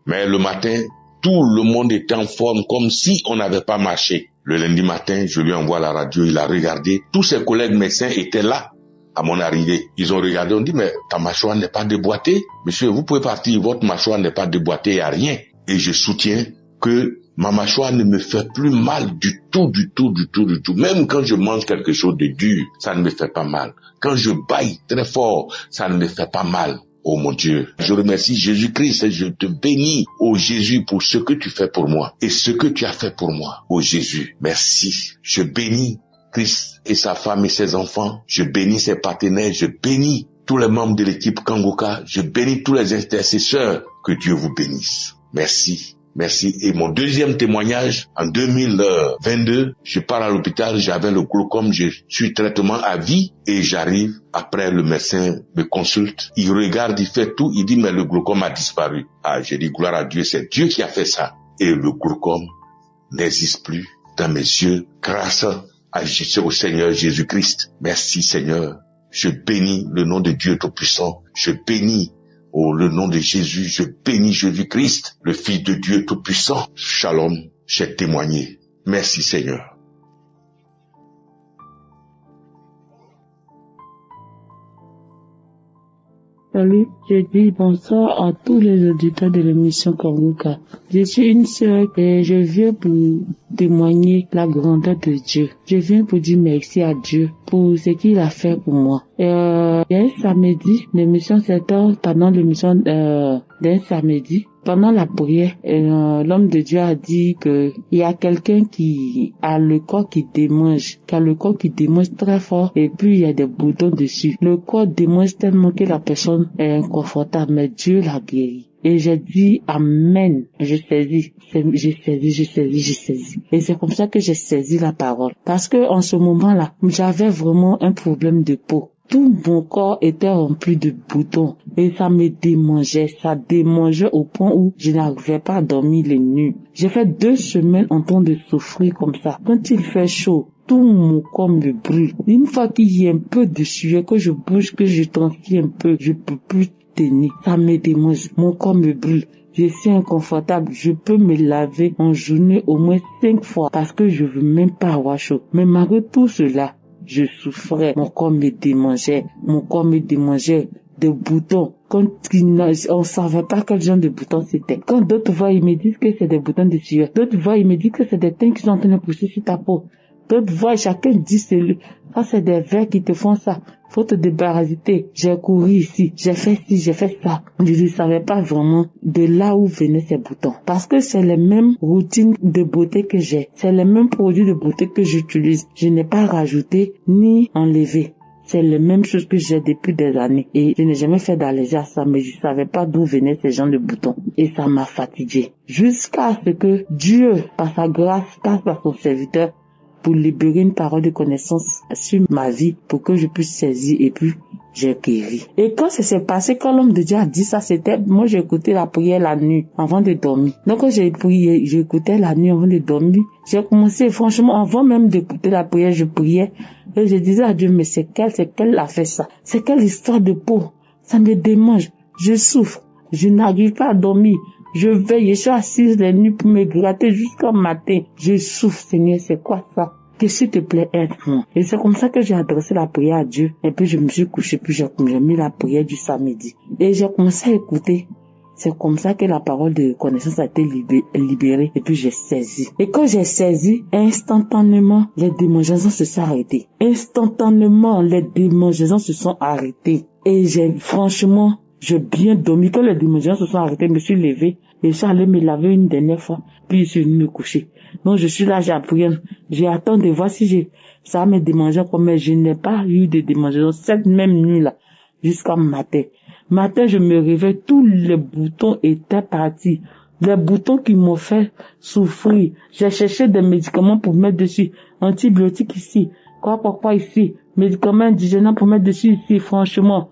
Mais le matin, tout le monde était en forme comme si on n'avait pas marché. Le lundi matin, je lui envoie la radio, il a regardé. Tous ses collègues médecins étaient là à mon arrivée. Ils ont regardé, on dit, mais ta mâchoire n'est pas déboîtée. Monsieur, vous pouvez partir, votre mâchoire n'est pas déboîtée, il n'y a rien. Et je soutiens que ma mâchoire ne me fait plus mal du tout. Même quand je mange quelque chose de dur, ça ne me fait pas mal. Quand je baille très fort, ça ne me fait pas mal. Oh mon Dieu, je remercie Jésus-Christ et je te bénis, oh Jésus, pour ce que tu fais pour moi et ce que tu as fait pour moi. Oh Jésus, merci. Je bénis Christ et sa femme et ses enfants. Je bénis ses partenaires. Je bénis tous les membres de l'équipe Kanguka. Je bénis tous les intercesseurs. Que Dieu vous bénisse. Merci. Merci. Et mon deuxième témoignage, en 2022, je pars à l'hôpital, j'avais le glaucome, je suis traitement à vie et j'arrive, après le médecin me consulte, il regarde, il fait tout, il dit mais le glaucome a disparu. J'ai dit gloire à Dieu, c'est Dieu qui a fait ça. Et le glaucome n'existe plus dans mes yeux grâce au Seigneur Jésus-Christ. Merci Seigneur. Je bénis le nom de Dieu Tout-Puissant. Je bénis le nom de Jésus, je bénis Jésus-Christ, le Fils de Dieu Tout-Puissant. Shalom, j'ai témoigné. Merci Seigneur. Salut, je dis bonsoir à tous les auditeurs de l'émission Kanguka. Je suis une sœur et je viens pour témoigner la grandeur de Dieu. Je viens pour dire merci à Dieu pour ce qu'il a fait pour moi. Il y a un samedi, l'émission pendant l'émission d'un samedi, pendant la prière, l'homme de Dieu a dit que il y a quelqu'un qui a le corps qui démange, très fort et puis il y a des boutons dessus. Le corps démange tellement que la personne est inconfortable, mais Dieu l'a guéri. Et j'ai dit amen, j'ai saisi. Et c'est comme ça que j'ai saisi la parole. Parce que en ce moment-là, j'avais vraiment un problème de peau. Tout mon corps était rempli de boutons et ça me démangeait. Ça démangeait au point où je n'arrivais pas à dormir les nuits. J'ai fait 2 semaines en train de souffrir comme ça. Quand il fait chaud, tout mon corps me brûle. Une fois qu'il y a un peu de sueur, que je bouge, que je transpire un peu, je peux plus tenir. Ça me démange. Mon corps me brûle. Je suis inconfortable. Je peux me laver en journée au moins 5 fois parce que je veux même pas avoir chaud. Mais malgré tout cela, je souffrais, mon corps me démangeait de boutons. Quand on savait pas quel genre de boutons c'était. Quand d'autres voient, ils me disent que c'est des boutons de sueur. D'autres voient, ils me disent que c'est des teintes qui sont en train de pousser sur ta peau. D'autres voient, chacun dit ça c'est des vers qui te font ça. Faut te débarrasser. J'ai couru ici, j'ai fait ci, j'ai fait ça. Je ne savais pas vraiment de là où venaient ces boutons. Parce que c'est les mêmes routines de beauté que j'ai. C'est les mêmes produits de beauté que j'utilise. Je n'ai pas rajouté ni enlevé. C'est les mêmes choses que j'ai depuis des années. Et je n'ai jamais fait d'allergie à ça, mais je ne savais pas d'où venaient ces genres de boutons. Et ça m'a fatigué. Jusqu'à ce que Dieu, par sa grâce, passe par son serviteur pour libérer une parole de connaissance sur ma vie pour que je puisse saisir et puis j'ai guéri. Et quand ça s'est passé, quand l'homme de Dieu a dit ça, c'était, moi j'ai écouté la prière la nuit avant de dormir. Donc quand j'ai prié, j'écoutais la nuit avant de dormir. J'ai commencé, franchement, avant même d'écouter la prière, je priais et je disais à Dieu, mais c'est quelle a fait ça? C'est quelle histoire de peau? Ça me démange, je souffre, je n'arrive pas à dormir. Je veille, je suis assise les nuits pour me gratter jusqu'au matin. Je souffre, Seigneur, c'est quoi ça? Que s'il te plaît, aide-moi. Et c'est comme ça que j'ai adressé la prière à Dieu. Et puis je me suis couché, puis j'ai mis la prière du samedi. Et j'ai commencé à écouter. C'est comme ça que la parole de connaissance a été libérée. Et puis j'ai saisi. Et quand j'ai saisi, instantanément, les démangeaisons se sont arrêtées. Instantanément, les démangeaisons se sont arrêtées. Et franchement, j'ai bien dormi. Quand les démangeaisons se sont arrêtées, je me suis levé et je suis allé me laver une dernière fois. Puis je suis venu me coucher. Donc je suis là, j'ai appris. J'ai attendu de voir si ça va me démanger quoi, mais je n'ai pas eu de démangeaison cette même nuit-là, jusqu'à matin. Matin, je me réveille, tous les boutons étaient partis. Les boutons qui m'ont fait souffrir. J'ai cherché des médicaments pour mettre dessus. Antibiotiques ici. Quoi ici. Médicaments indigènes pour mettre dessus ici. Franchement,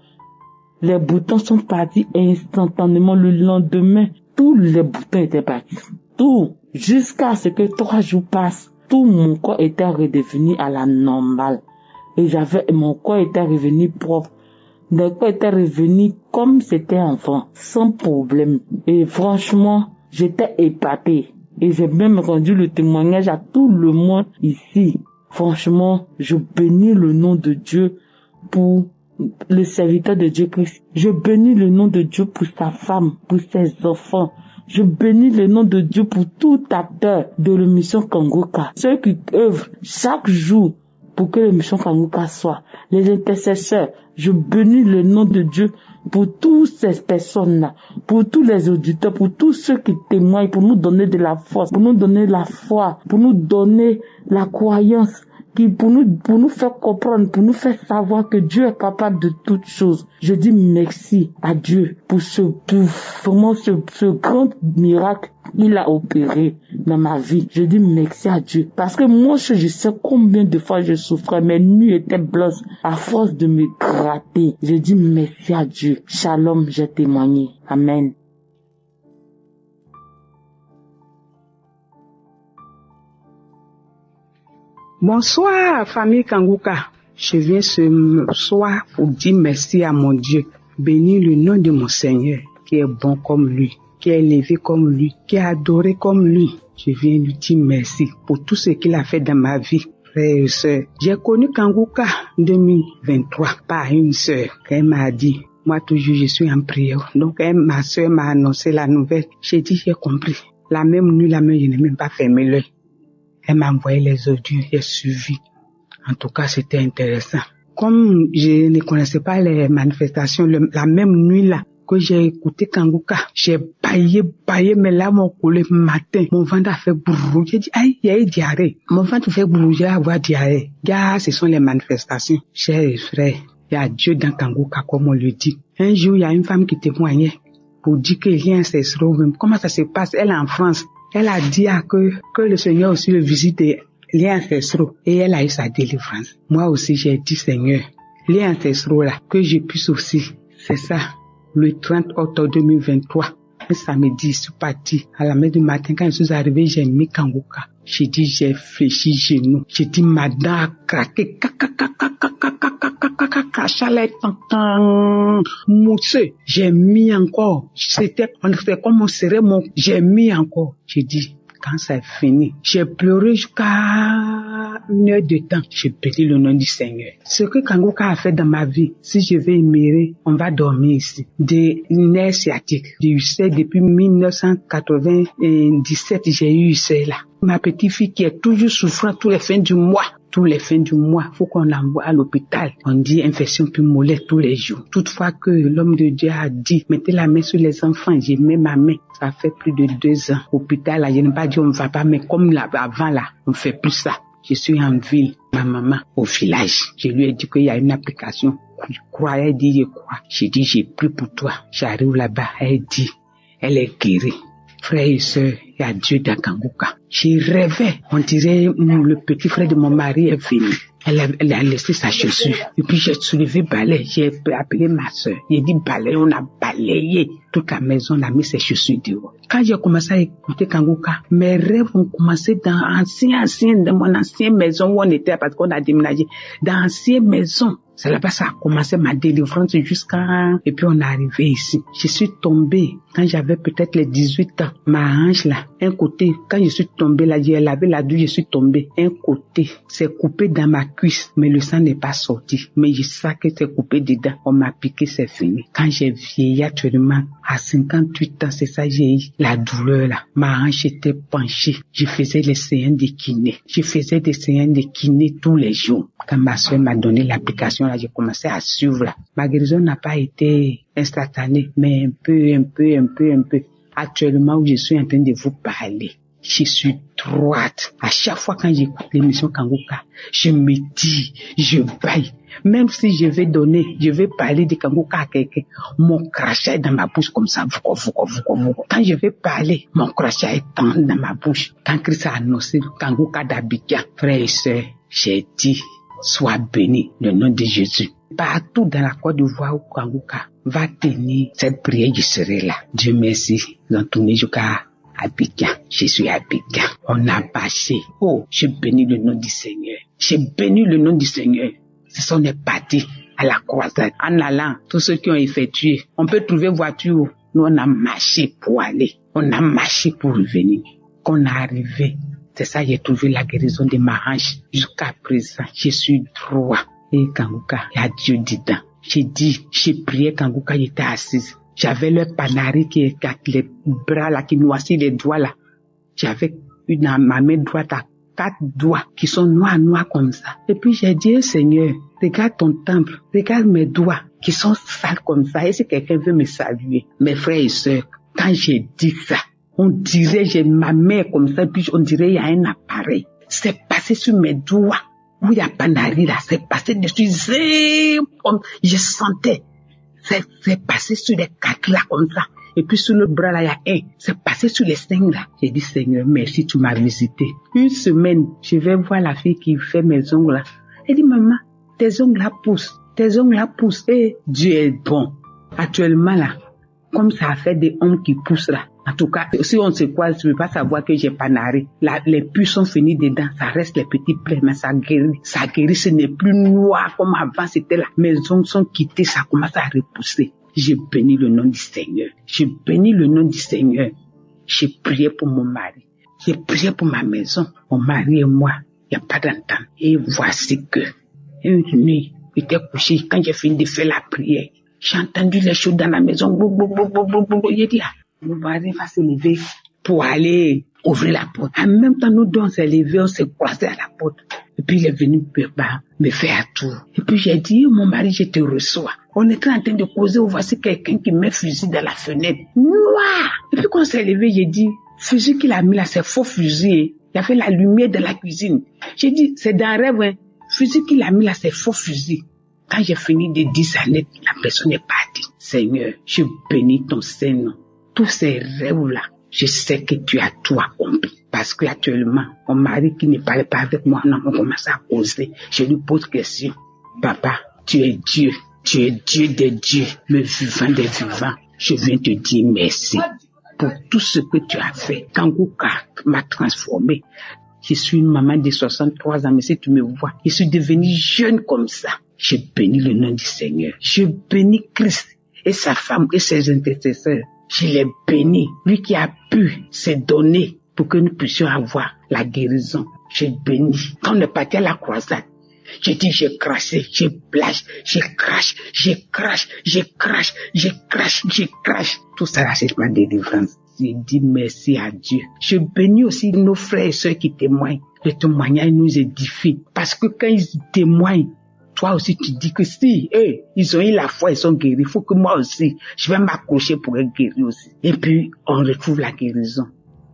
les boutons sont partis instantanément. Le lendemain, tous les boutons étaient partis. Tout. Jusqu'à ce que 3 jours passent. Tout mon corps était redevenu à la normale. Et mon corps était revenu propre. Mon corps était revenu comme c'était enfant. Sans problème. Et franchement, j'étais épatée. Et j'ai même rendu le témoignage à tout le monde ici. Franchement, je bénis le nom de Dieu pour le serviteur de Dieu Christ. Je bénis le nom de Dieu pour sa femme, pour ses enfants. Je bénis le nom de Dieu pour tout acteur de l'émission Kanguka. Ceux qui œuvrent chaque jour pour que l'émission Kanguka soit. Les intercesseurs. Je bénis le nom de Dieu pour toutes ces personnes-là, pour tous les auditeurs, pour tous ceux qui témoignent, pour nous donner de la force, pour nous donner la foi, pour nous donner la croyance, pour nous faire comprendre, pour nous faire savoir que Dieu est capable de toutes choses. Je dis merci à Dieu pour ce grand miracle qu'il a opéré dans ma vie. Je dis merci à Dieu. Parce que moi, je sais combien de fois je souffrais. Mes nuits étaient blanches à force de me gratter. Je dis merci à Dieu. Shalom, j'ai témoigné. Amen. Bonsoir, famille Kanguka. Je viens ce soir pour dire merci à mon Dieu. Bénis le nom de mon Seigneur, qui est bon comme lui, qui est élevé comme lui, qui est adoré comme lui. Je viens lui dire merci pour tout ce qu'il a fait dans ma vie. Frères et sœurs, j'ai connu Kanguka en 2023 par une sœur. Elle m'a dit, Moi, toujours, je suis en prière. Donc, ma soeur m'a annoncé la nouvelle. J'ai dit, j'ai compris. La même nuit, je n'ai même pas fermé l'œil. Elle m'a envoyé les audios, j'ai suivi. En tout cas, c'était intéressant. Comme je ne connaissais pas les manifestations, la même nuit là, que j'ai écouté Kanguka, j'ai baillé, mes larmes ont coulé matin. Mon ventre a fait brrrr. J'ai dit, aïe, il y a eu diarrhée. Mon ventre fait brrrr, j'ai avoir diarrhée. Ce sont les manifestations. Chers frères, il y a Dieu dans Kanguka, comme on le dit. Un jour, il y a une femme qui témoignait pour dire qu'il y a un ancestral. Comment ça se passe? Elle est en France. Elle a dit que le Seigneur aussi le visite des liens ancestraux et elle a eu sa délivrance. Moi aussi, j'ai dit, Seigneur, les ancestraux là, que je puisse aussi. C'est ça. Le 30 octobre 2023, un samedi, je suis parti à la messe du matin. Quand je suis arrivé, j'ai mis Kanguka. J'ai dit, j'ai fléchi genou. J'ai dit, ma dent a craqué. Chalet, mousseux. J'ai mis encore. C'était comme on serrait j'ai mis encore. J'ai dit, quand ça est fini, j'ai pleuré jusqu'à 1 heure de temps. J'ai béni le nom du Seigneur. Ce que Kanguka a fait dans ma vie, si je vais émirer, on va dormir ici. Des nerfs sciatiques. J'ai eu ça depuis 1997, j'ai eu ça là. Ma petite fille qui est toujours souffrant tous les fins du mois. Tous les fins du mois, faut qu'on l'envoie à l'hôpital. On dit infection pulmonaire tous les jours. Toutefois que l'homme de Dieu a dit, mettez la main sur les enfants. J'ai mis ma main. Ça fait plus de 2 ans. Hôpital, là, je n'ai pas dit on ne va pas, mais comme là, avant là, on fait plus ça. Je suis en ville, ma maman, au village. Je lui ai dit qu'il y a une application. Je crois, elle dit, je crois. J'ai dit, j'ai pris pour toi. J'arrive là-bas, elle dit, elle est guérie. Frères et sœurs, il y a Dieu dans Kanguka. J'ai rêvé, on dirait le petit frère de mon mari est venu. Elle a laissé sa chaussure. Et puis j'ai soulevé balai, j'ai appelé ma sœur. J'ai dit balai, on a balayé toute la maison, on a mis ses chaussures dehors. Quand j'ai commencé à écouter Kanguka, mes rêves ont commencé dans mon ancienne maison où on était parce qu'on a déménagé. Dans l'ancienne maison. C'est là-bas ça a commencé ma délivrance et puis on est arrivé ici. Je suis tombée quand j'avais peut-être les 18 ans. Ma hanche là, un côté, quand je suis tombée là, j'ai lavé la douche, je suis tombée. Un côté, c'est coupé dans ma cuisse, mais le sang n'est pas sorti. Mais je sais que c'est coupé dedans. On m'a piqué, c'est fini. Quand j'ai vieilli actuellement, à 58 ans, c'est ça, j'ai eu la douleur là. Ma hanche était penchée. Je faisais les séances de kiné. Je faisais des séances de kiné tous les jours. Quand ma soeur m'a donné l'application là, j'ai commencé à suivre là. Ma guérison n'a pas été instantanée, mais un peu. Actuellement où je suis en train de vous parler, je suis droite. À chaque fois quand j'écoute l'émission Kanguka, je me dis, je baille. Même si je vais parler de Kanguka à quelqu'un, mon crachat est dans ma bouche comme ça. Quand je vais parler, mon crachat est dans ma bouche. Quand Christ a annoncé Kanguka d'Abidjan, frères et sœurs, j'ai dit, sois béni le nom de Jésus. Partout dans la Côte d'Ivoire où Kanguka va tenir cette prière, je serai là. Dieu merci. Ils ont tourné jusqu'à Abidjan. Je suis à Abidjan. On a passé. Oh, je bénis le nom du Seigneur. J'ai béni le nom du Seigneur. Ce sont des partis à la croisade. En allant, tous ceux qui ont effectué, on peut trouver voiture. Nous, on a marché pour aller. On a marché pour revenir. Quand on est arrivé, c'est ça, j'ai trouvé la guérison de ma hanche. Jusqu'à présent, je suis droit. Et Kanguka, il y a Dieu dedans. J'ai prié Kanguka, j'étais assise. J'avais le panari qui est les bras là, qui noircit les doigts là. J'avais ma main droite à 4 doigts qui sont noirs comme ça. Et puis j'ai dit, Seigneur, regarde ton temple, regarde mes doigts qui sont sales comme ça. Et si quelqu'un veut me saluer, mes frères et sœurs, quand j'ai dit ça, on dirait, j'ai ma main comme ça, puis on dirait, il y a un appareil. C'est passé sur mes doigts. Où il y a panari là, c'est passé dessus, je sentais, c'est passé sur les 4 là comme ça. Et puis sur le bras là, il y a un, c'est passé sur les 5 là. J'ai dit, Seigneur, merci, tu m'as visité. Une semaine, je vais voir la fille qui fait mes ongles là. Elle dit, maman, tes ongles là poussent. Et Dieu est bon. Actuellement là, comme ça a fait des ongles qui poussent là. En tout cas, si on se croise, je ne veux pas savoir que j'ai panari. Les puces sont finies dedans, ça reste les petits plaies, mais ça guérit, ce n'est plus noir comme avant, c'était là. Mes ongles sont quittés, ça commence à repousser. J'ai béni le nom du Seigneur. J'ai prié pour mon mari. J'ai prié pour ma maison. Mon mari et moi, il n'y a pas d'entente. Et voici que, une nuit, j'étais couché, quand j'ai fini de faire la prière, J'ai entendu les choses dans la maison. J'ai dit, mon mari va se lever pour aller ouvrir la porte. En même temps, nous deux, on s'est levés, on s'est croisés à la porte. Et puis, il est venu me faire un tour. Et puis, j'ai dit, mon mari, je te reçois. On était en train de causer, voici quelqu'un qui met fusil dans la fenêtre. Noir! Et puis, quand on s'est levé, j'ai dit, fusil qu'il a mis là, c'est faux fusil. Il y avait la lumière dans la cuisine. J'ai dit, c'est dans un rêve, hein. Fusil qu'il a mis là, c'est faux fusil. Quand j'ai fini de dire ça, la personne est partie. Seigneur, je bénis ton Saint-Nom. Tous ces rêves-là, je sais que tu as tout accompli. Parce que actuellement, mon mari qui ne parlait pas avec moi, on commence à causer. Je lui pose question. Papa, tu es Dieu. Tu es Dieu des dieux, le vivant des vivants. Je viens te dire merci pour tout ce que tu as fait. Kanguka m'a transformé. Je suis une maman de 63 ans, mais si tu me vois, je suis devenue jeune comme ça. Je bénis le nom du Seigneur. Je bénis Christ et sa femme et ses intercesseurs. Je les bénis. Lui qui a pu se donner pour que nous puissions avoir la guérison. Je bénis. Quand on est parti à la croisade, j'ai dit, j'ai craché, j'ai blâche, j'ai crache. Tout ça, là, c'est ma délivrance. J'ai dit merci à Dieu. Je bénis aussi nos frères et sœurs qui témoignent. Le témoignage nous édifie. Parce que quand ils témoignent, toi aussi, tu dis que si, ils ont eu la foi, ils sont guéris. Il faut que moi aussi, je vais m'accrocher pour être guéri aussi. Et puis, on retrouve la guérison.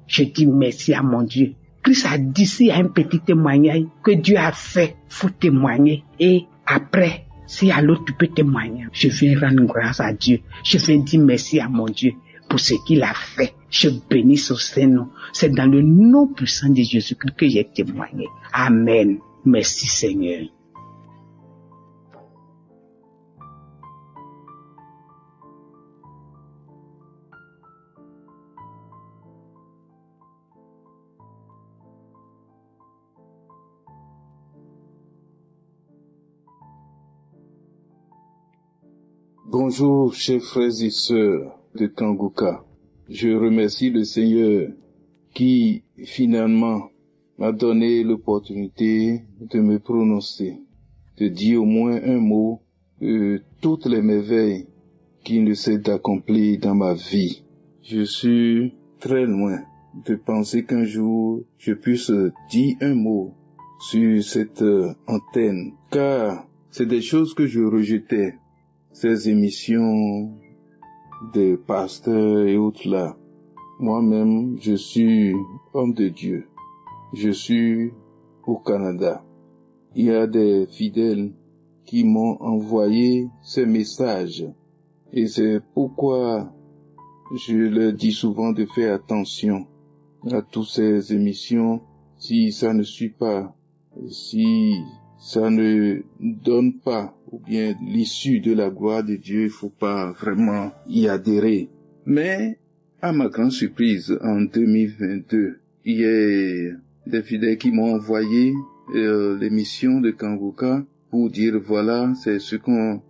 Je dis merci à mon Dieu. Christ a dit, s'il y a un petit témoignage que Dieu a fait, faut témoigner. Et après, s'il y a l'autre, tu peux témoigner. Je viens rendre grâce à Dieu. Je viens dire merci à mon Dieu pour ce qu'il a fait. Je bénis son Saint-Nom. C'est dans le nom puissant de Jésus-Christ que j'ai témoigné. Amen. Merci Seigneur. Bonjour, chers frères et sœurs de Kanguka. Je remercie le Seigneur qui, finalement, m'a donné l'opportunité de me prononcer, de dire au moins un mot de toutes les merveilles qu'il ne s'est d'accomplir dans ma vie. Je suis très loin de penser qu'un jour je puisse dire un mot sur cette antenne, car c'est des choses que je rejetais. Ces émissions des pasteurs et autres là. Moi-même, je suis homme de Dieu. Je suis au Canada. Il y a des fidèles qui m'ont envoyé ces messages. Et c'est pourquoi je leur dis souvent de faire attention à toutes ces émissions. Si ça ne suit pas, si ça ne donne pas, ou bien l'issue de la gloire de Dieu, il faut pas vraiment y adhérer. Mais, à ma grande surprise, en 2022, il y a des fidèles qui m'ont envoyé l'émission de Kanguka pour dire voilà, c'est ce qu'on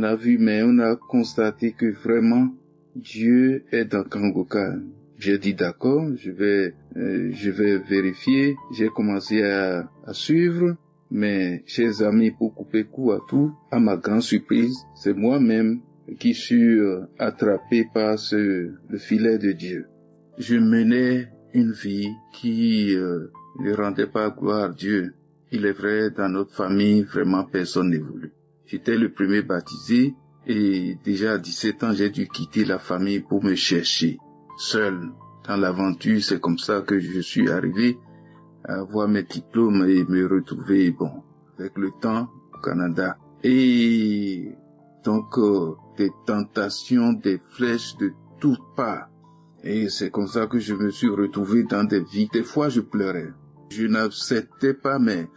a vu, mais on a constaté que vraiment Dieu est dans Kanguka. J'ai dit d'accord, je vais vérifier. J'ai commencé à suivre. Mais, chers amis, pour couper court à tout, à ma grande surprise, c'est moi-même qui suis attrapé par le filet de Dieu. Je menais une vie qui ne rendait pas gloire à Dieu. Il est vrai, dans notre famille, vraiment personne n'évolue. J'étais le premier baptisé et déjà à 17 ans, j'ai dû quitter la famille pour me chercher. Seul, dans l'aventure, c'est comme ça que je suis arrivé à avoir mes diplômes et me retrouver, avec le temps, au Canada. Et donc, des tentations, des flèches de toutes parts. Et c'est comme ça que je me suis retrouvé dans des vies. Des fois, je pleurais. Je n'acceptais pas, mais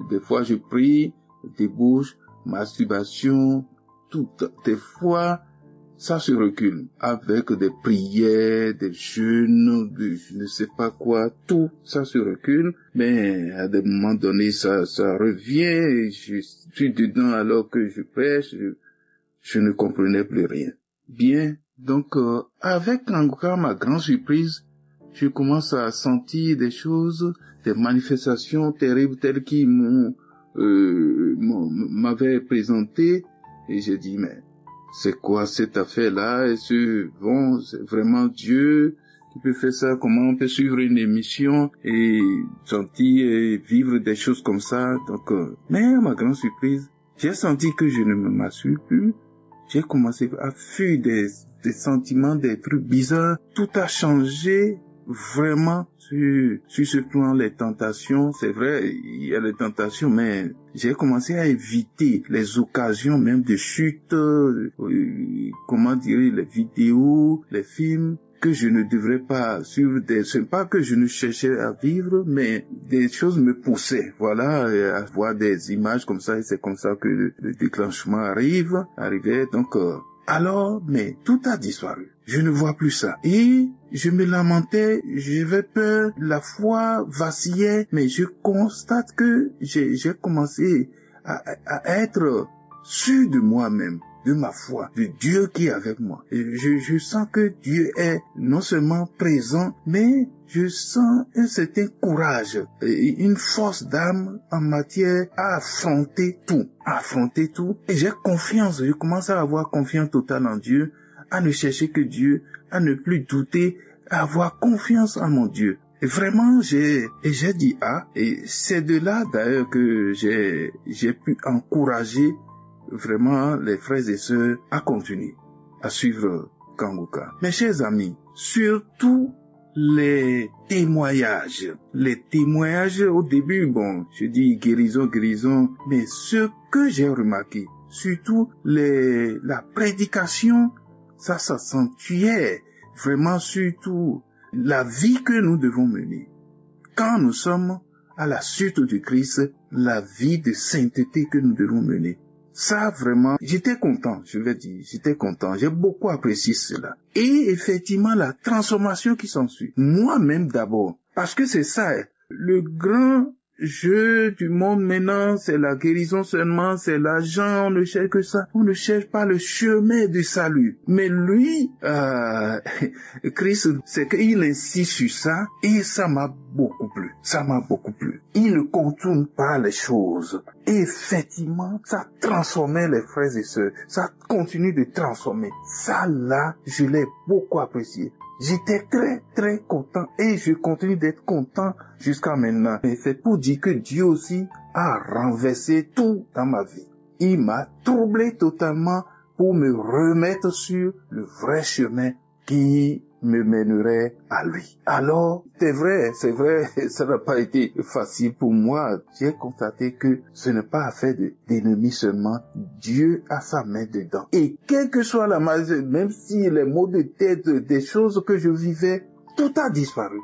des fois, je prie, débauche, masturbation, tout. Des fois, ça se recule avec des prières, des jeûnes, je ne sais pas quoi, tout ça se recule, mais à des moments donnés ça revient, je suis dedans alors que je prêche, je ne comprenais plus rien. Bien, donc avec Kanguka, ma grande surprise, je commence à sentir des choses, des manifestations terribles telles qu'ils m'avaient présenté, et j'ai dit mais c'est quoi cette affaire-là? Est-ce bon, c'est vraiment Dieu qui peut faire ça? Comment on peut suivre une émission et sentir et vivre des choses comme ça? Donc, mais à ma grande surprise, j'ai senti que je ne me massure plus. J'ai commencé à fuir des sentiments, des trucs bizarres. Tout a changé vraiment sur ce plan. Les tentations, c'est vrai, il y a les tentations, mais j'ai commencé à éviter les occasions même de chute, comment dire, les vidéos, les films que je ne devrais pas suivre. C'est pas que je ne cherchais à vivre, mais des choses me poussaient, voilà, à voir des images comme ça, et c'est comme ça que le déclenchement arrivait. Donc, alors, mais tout a disparu. Je ne vois plus ça. Et je me lamentais, j'avais peur, la foi vacillait, mais je constate que j'ai commencé à être sûr de moi-même, de ma foi, de Dieu qui est avec moi. Et je sens que Dieu est non seulement présent, mais je sens un certain courage, une force d'âme en matière à affronter tout. Et j'ai confiance, je commence à avoir confiance totale en Dieu, à ne chercher que Dieu, à ne plus douter, à avoir confiance en mon Dieu. Et vraiment, j'ai dit et c'est de là d'ailleurs que j'ai pu encourager vraiment les frères et sœurs à continuer, à suivre Kanguka. Mes chers amis, surtout les témoignages au début, bon, je dis guérison, mais ce que j'ai remarqué, surtout la prédication, ça s'accentuait vraiment, surtout la vie que nous devons mener. Quand nous sommes à la suite du Christ, la vie de sainteté que nous devons mener. Ça, vraiment, j'étais content, j'étais content. J'ai beaucoup apprécié cela. Et effectivement, la transformation qui s'ensuit. Moi-même d'abord. Parce que c'est ça, le grand jeu du monde maintenant, c'est la guérison seulement, c'est l'argent, on ne cherche que ça. On ne cherche pas le chemin du salut. Mais lui, Christ, c'est qu'il insiste sur ça, et ça m'a beaucoup plu. Il ne contourne pas les choses. Et effectivement, ça transformait les frères et sœurs. Ça continue de transformer. Ça là, je l'ai beaucoup apprécié. J'étais très, très content et je continue d'être content jusqu'à maintenant. Et c'est pour dire que Dieu aussi a renversé tout dans ma vie. Il m'a troublé totalement pour me remettre sur le vrai chemin qui me mènerait à lui. Alors, c'est vrai, ça n'a pas été facile pour moi. J'ai constaté que ce n'est pas affaire d'ennemis seulement. Dieu a sa main dedans. Et quelle que soit la maladie, même si les maux de tête, des choses que je vivais, tout a disparu.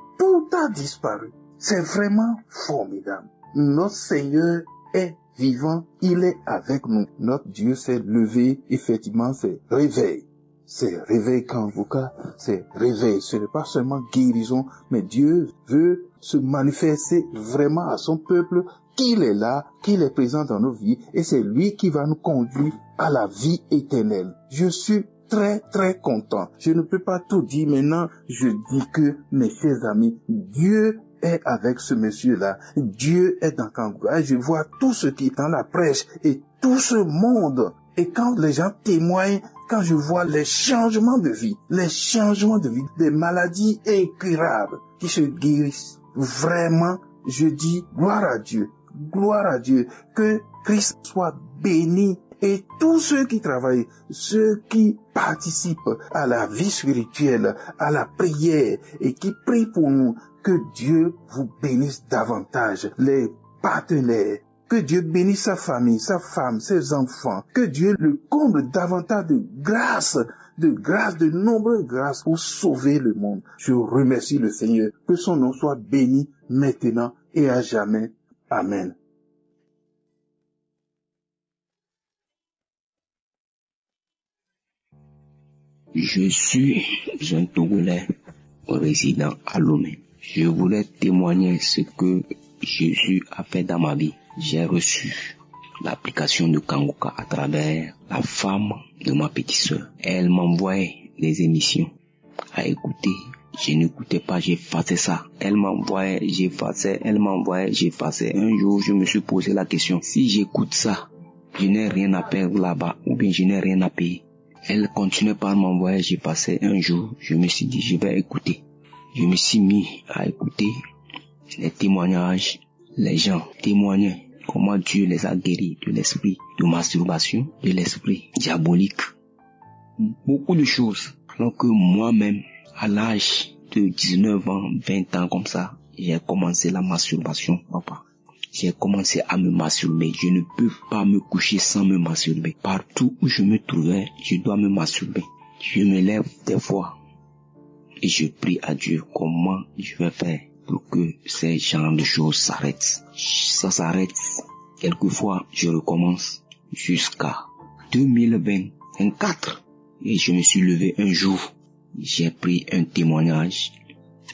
C'est vraiment formidable. Notre Seigneur est vivant, il est avec nous. Notre Dieu s'est levé, effectivement, c'est réveil. C'est réveil Kanguka, c'est réveil. Ce n'est pas seulement guérison, mais Dieu veut se manifester vraiment à son peuple, qu'il est là, qu'il est présent dans nos vies, et c'est lui qui va nous conduire à la vie éternelle. Je suis très, très content. Je ne peux pas tout dire maintenant. Je dis que, mes chers amis, Dieu est avec ce monsieur-là. Dieu est dans Kanguka. Je vois tout ce qui est dans la prêche et tout ce monde. Et quand les gens témoignent, quand je vois les changements de vie, des maladies incurables qui se guérissent, vraiment, je dis gloire à Dieu, que Christ soit béni. Et tous ceux qui travaillent, ceux qui participent à la vie spirituelle, à la prière et qui prient pour nous, que Dieu vous bénisse davantage, les partenaires. Que Dieu bénisse sa famille, sa femme, ses enfants. Que Dieu le comble davantage de grâce, de nombreuses grâces pour sauver le monde. Je remercie le Seigneur. Que son nom soit béni maintenant et à jamais. Amen. Je suis un Togolais résident à Lomé. Je voulais témoigner ce que Jésus a fait dans ma vie. J'ai reçu l'application de Kanguka à travers la femme de ma petite sœur. Elle m'envoyait des émissions à écouter. Je n'écoutais pas, j'effaçais ça. Elle m'envoyait, j'effaçais. Un jour, je me suis posé la question, si j'écoute ça, je n'ai rien à perdre là-bas ou bien je n'ai rien à payer. Elle continuait par m'envoyer, j'ai passé un jour, je me suis dit, je vais écouter. Je me suis mis à écouter les témoignages, les gens témoignaient comment Dieu les a guéris de l'esprit de masturbation, de l'esprit diabolique. Beaucoup de choses. Alors que moi-même, à l'âge de 19 ans, 20 ans comme ça, j'ai commencé la masturbation, papa. J'ai commencé à me masturber. Je ne peux pas me coucher sans me masturber. Partout où je me trouvais, je dois me masturber. Je me lève des fois et je prie à Dieu comment je vais faire pour que ces genres de choses s'arrêtent. Ça s'arrête. Quelquefois, je recommence jusqu'à 2024. Et je me suis levé un jour. J'ai pris un témoignage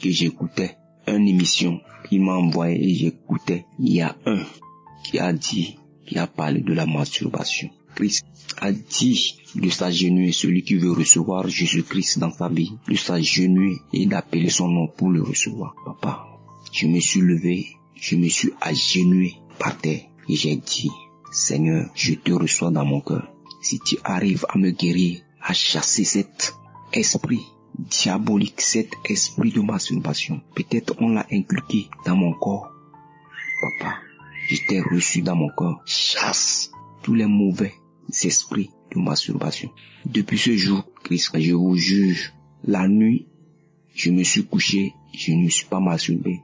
que j'écoutais. Une émission qu'il m'a envoyé et j'écoutais. Il y a un qui a parlé de la masturbation. Christ a dit de s'agenouiller, celui qui veut recevoir Jésus-Christ dans sa vie, de s'agenouiller et d'appeler son nom pour le recevoir. Papa, je me suis levé, je me suis agenouillé par terre et j'ai dit, Seigneur, je te reçois dans mon cœur. Si tu arrives à me guérir, à chasser cet esprit diabolique, cet esprit de masturbation, peut-être on l'a inculqué dans mon corps. Papa, je t'ai reçu dans mon corps. Chasse tous les mauvais esprits de masturbation. Depuis ce jour, Christ, je vous juge, la nuit, je me suis couché, je ne me suis pas masturbé.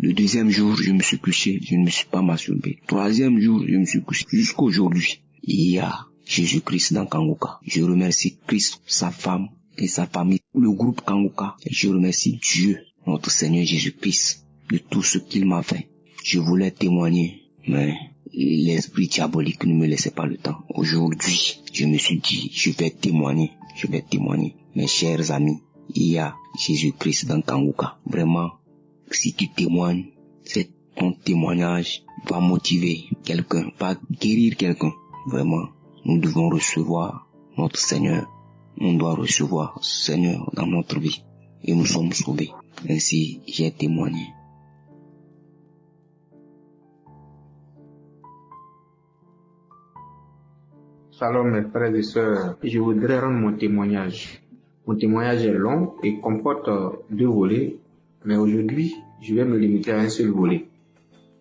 Le deuxième jour, je me suis couché, je ne me suis pas masturbé. Troisième jour, je me suis couché. Jusqu'aujourd'hui, il y a Jésus-Christ dans Kanguka. Je remercie Christ, sa femme et sa famille, le groupe Kanguka. Et je remercie Dieu, notre Seigneur Jésus-Christ, de tout ce qu'il m'a fait. Je voulais témoigner, mais l'esprit diabolique ne me laissait pas le temps. Aujourd'hui, je me suis dit, je vais témoigner. Mes chers amis, il y a Jésus-Christ dans Kanguka. Vraiment, si tu témoignes, ton témoignage va motiver quelqu'un, va guérir quelqu'un. Vraiment, nous devons recevoir notre Seigneur. On doit recevoir ce Seigneur dans notre vie. Et nous sommes sauvés. Ainsi, j'ai témoigné. Shalom mes frères et sœurs, je voudrais rendre mon témoignage. Mon témoignage est long et comporte 2 volets, mais aujourd'hui, je vais me limiter à un seul volet.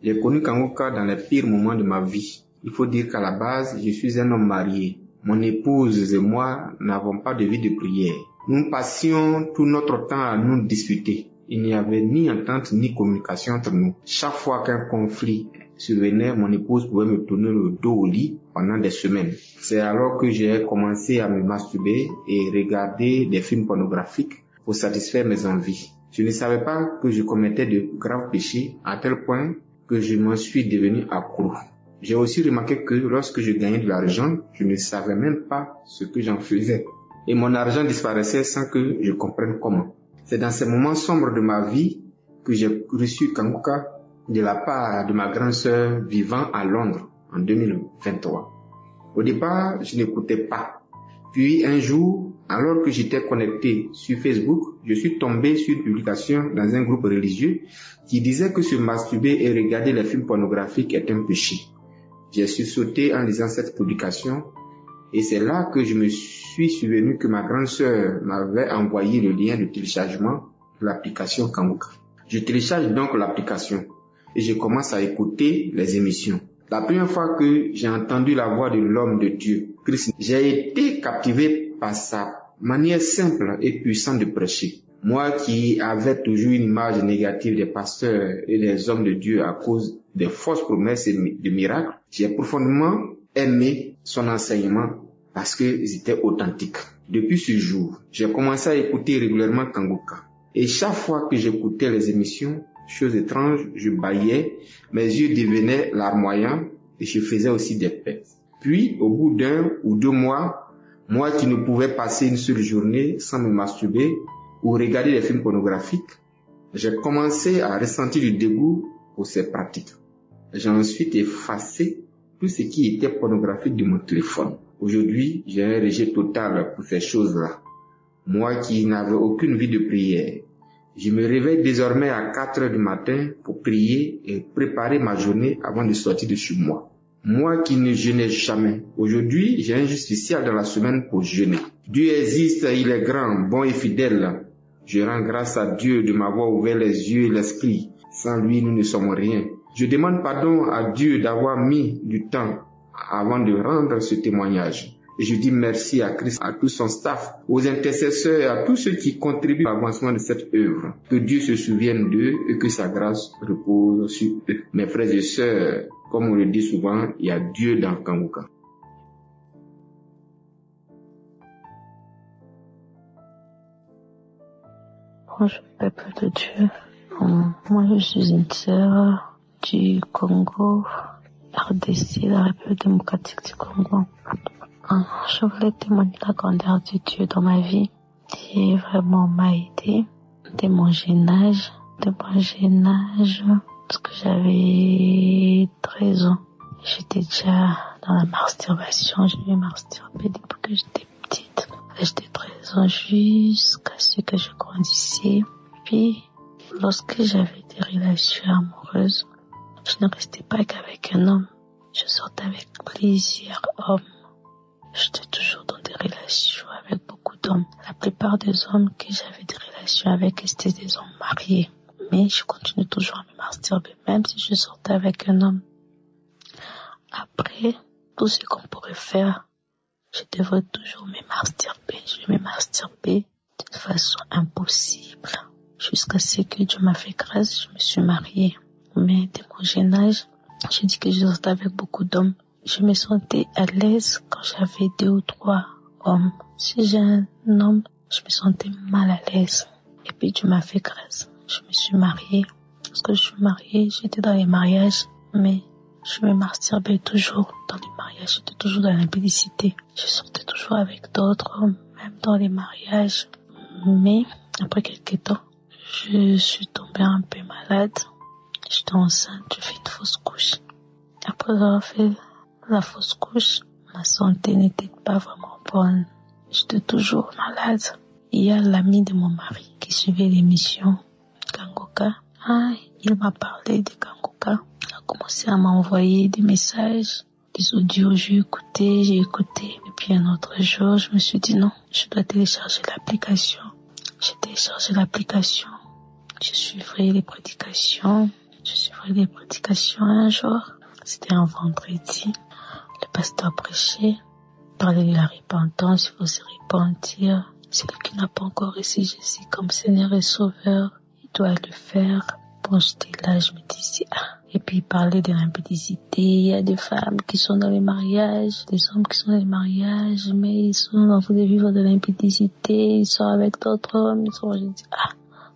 J'ai connu Kanguka dans les pires moments de ma vie. Il faut dire qu'à la base, je suis un homme marié. Mon épouse et moi n'avons pas de vie de prière. Nous passions tout notre temps à nous disputer. Il n'y avait ni entente ni communication entre nous. Chaque fois qu'un conflit survenait, mon épouse pouvait me tourner le dos au lit pendant des semaines. C'est alors que j'ai commencé à me masturber et regarder des films pornographiques pour satisfaire mes envies. Je ne savais pas que je commettais de graves péchés à tel point que je m'en suis devenu accro. J'ai aussi remarqué que lorsque je gagnais de l'argent, je ne savais même pas ce que j'en faisais. Et mon argent disparaissait sans que je comprenne comment. C'est dans ces moments sombres de ma vie que j'ai reçu Kanguka de la part de ma grande sœur vivant à Londres en 2023. Au départ, je n'écoutais pas. Puis un jour, alors que j'étais connecté sur Facebook, je suis tombé sur une publication dans un groupe religieux qui disait que se masturber et regarder les films pornographiques est un péché. J'ai sursauté en lisant cette publication et c'est là que je me suis souvenu que ma grande sœur m'avait envoyé le lien de téléchargement de l'application Kanguka. Je télécharge donc l'application et je commence à écouter les émissions. La première fois que j'ai entendu la voix de l'homme de Dieu, Christ, j'ai été captivé par sa manière simple et puissante de prêcher. Moi qui avais toujours une image négative des pasteurs et des hommes de Dieu à cause des fausses promesses et de miracles, j'ai profondément aimé son enseignement parce qu'ils étaient authentiques. Depuis ce jour, j'ai commencé à écouter régulièrement Kanguka. Et chaque fois que j'écoutais les émissions, chose étrange, je bâillais, mes yeux devenaient larmoyants et je faisais aussi des pets. Puis, au bout d'1 ou 2 mois, moi qui ne pouvais passer une seule journée sans me masturber ou regarder des films pornographiques, j'ai commencé à ressentir du dégoût pour ces pratiques. J'ai ensuite effacé tout ce qui était pornographique de mon téléphone. Aujourd'hui, j'ai un rejet total pour ces choses-là. Moi qui n'avais aucune vie de prière, je me réveille désormais à 4 heures du matin pour prier et préparer ma journée avant de sortir de chez moi. Moi qui ne jeûnais jamais, aujourd'hui j'ai un jour spécial dans la semaine pour jeûner. Dieu existe, il est grand, bon et fidèle. Je rends grâce à Dieu de m'avoir ouvert les yeux et l'esprit. Sans lui, nous ne sommes rien. Je demande pardon à Dieu d'avoir mis du temps avant de rendre ce témoignage. Et je dis merci à Christ, à tout son staff, aux intercesseurs et à tous ceux qui contribuent à l'avancement de cette œuvre. Que Dieu se souvienne d'eux et que sa grâce repose sur eux. Mes frères et sœurs, comme on le dit souvent, il y a Dieu dans Kanguka. Bonjour peuple de Dieu. Moi je suis une sœur du Congo, RDC, la République démocratique du Congo. Je voulais témoigner la grandeur de Dieu dans ma vie, qui vraiment m'a aidé dès mon jeune âge, parce que j'avais 13 ans. J'étais déjà dans la masturbation, je me masturbais depuis que j'étais petite. À l'âge de 13 ans jusqu'à ce que je grandissais. Puis, lorsque j'avais des relations amoureuses, je ne restais pas qu'avec un homme. Je sortais avec plusieurs hommes. J'étais toujours dans des relations avec beaucoup d'hommes. La plupart des hommes que j'avais des relations avec étaient des hommes mariés. Mais je continue toujours à me masturber, même si je sortais avec un homme. Après, tout ce qu'on pourrait faire, je devrais toujours me masturber. Je me masturbais d'une façon impossible. Jusqu'à ce que Dieu m'a fait grâce, je me suis mariée. Mais dès mon jeune âge, j'ai dit que je sortais avec beaucoup d'hommes. Je me sentais à l'aise quand j'avais 2 ou 3 hommes. Si j'ai un homme, je me sentais mal à l'aise. Et puis Dieu m'a fait grâce. Je me suis mariée. Lorsque je suis mariée, j'étais dans les mariages, mais je me masturbais toujours dans les mariages. J'étais toujours dans l'impudicité. Je sortais toujours avec d'autres hommes, même dans les mariages. Mais après quelques temps, je suis tombée un peu malade. J'étais enceinte, j'ai fait une fausse couche. Après avoir fait la fausse couche, ma santé n'était pas vraiment bonne. J'étais toujours malade. Il y a l'ami de mon mari qui suivait l'émission Kanguka. Il m'a parlé de Kanguka. Il a commencé à m'envoyer des messages, des audios. J'ai écouté. Et puis un autre jour, je me suis dit non, je dois télécharger l'application. J'ai téléchargé l'application. Je suivrai les prédications. Un jour. C'était un vendredi. Le pasteur prêchait, parlait de la repentance, il faut se repentir. Celui qui n'a pas encore reçu Jésus comme Seigneur et Sauveur, il doit le faire. Bon, j'étais là, je me disais, Et puis il parlait de l'impudicité. Il y a des femmes qui sont dans les mariages, des hommes qui sont dans les mariages, mais ils sont en train de vivre de l'impudicité, ils sont avec d'autres hommes, je dis,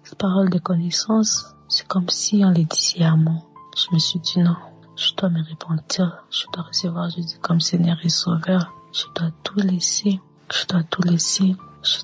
cette parole de connaissance, c'est comme si on les disait à moi. Je me suis dit non. Je dois me repentir, je dois recevoir Jésus comme Seigneur et Sauveur. Je dois tout laisser. Je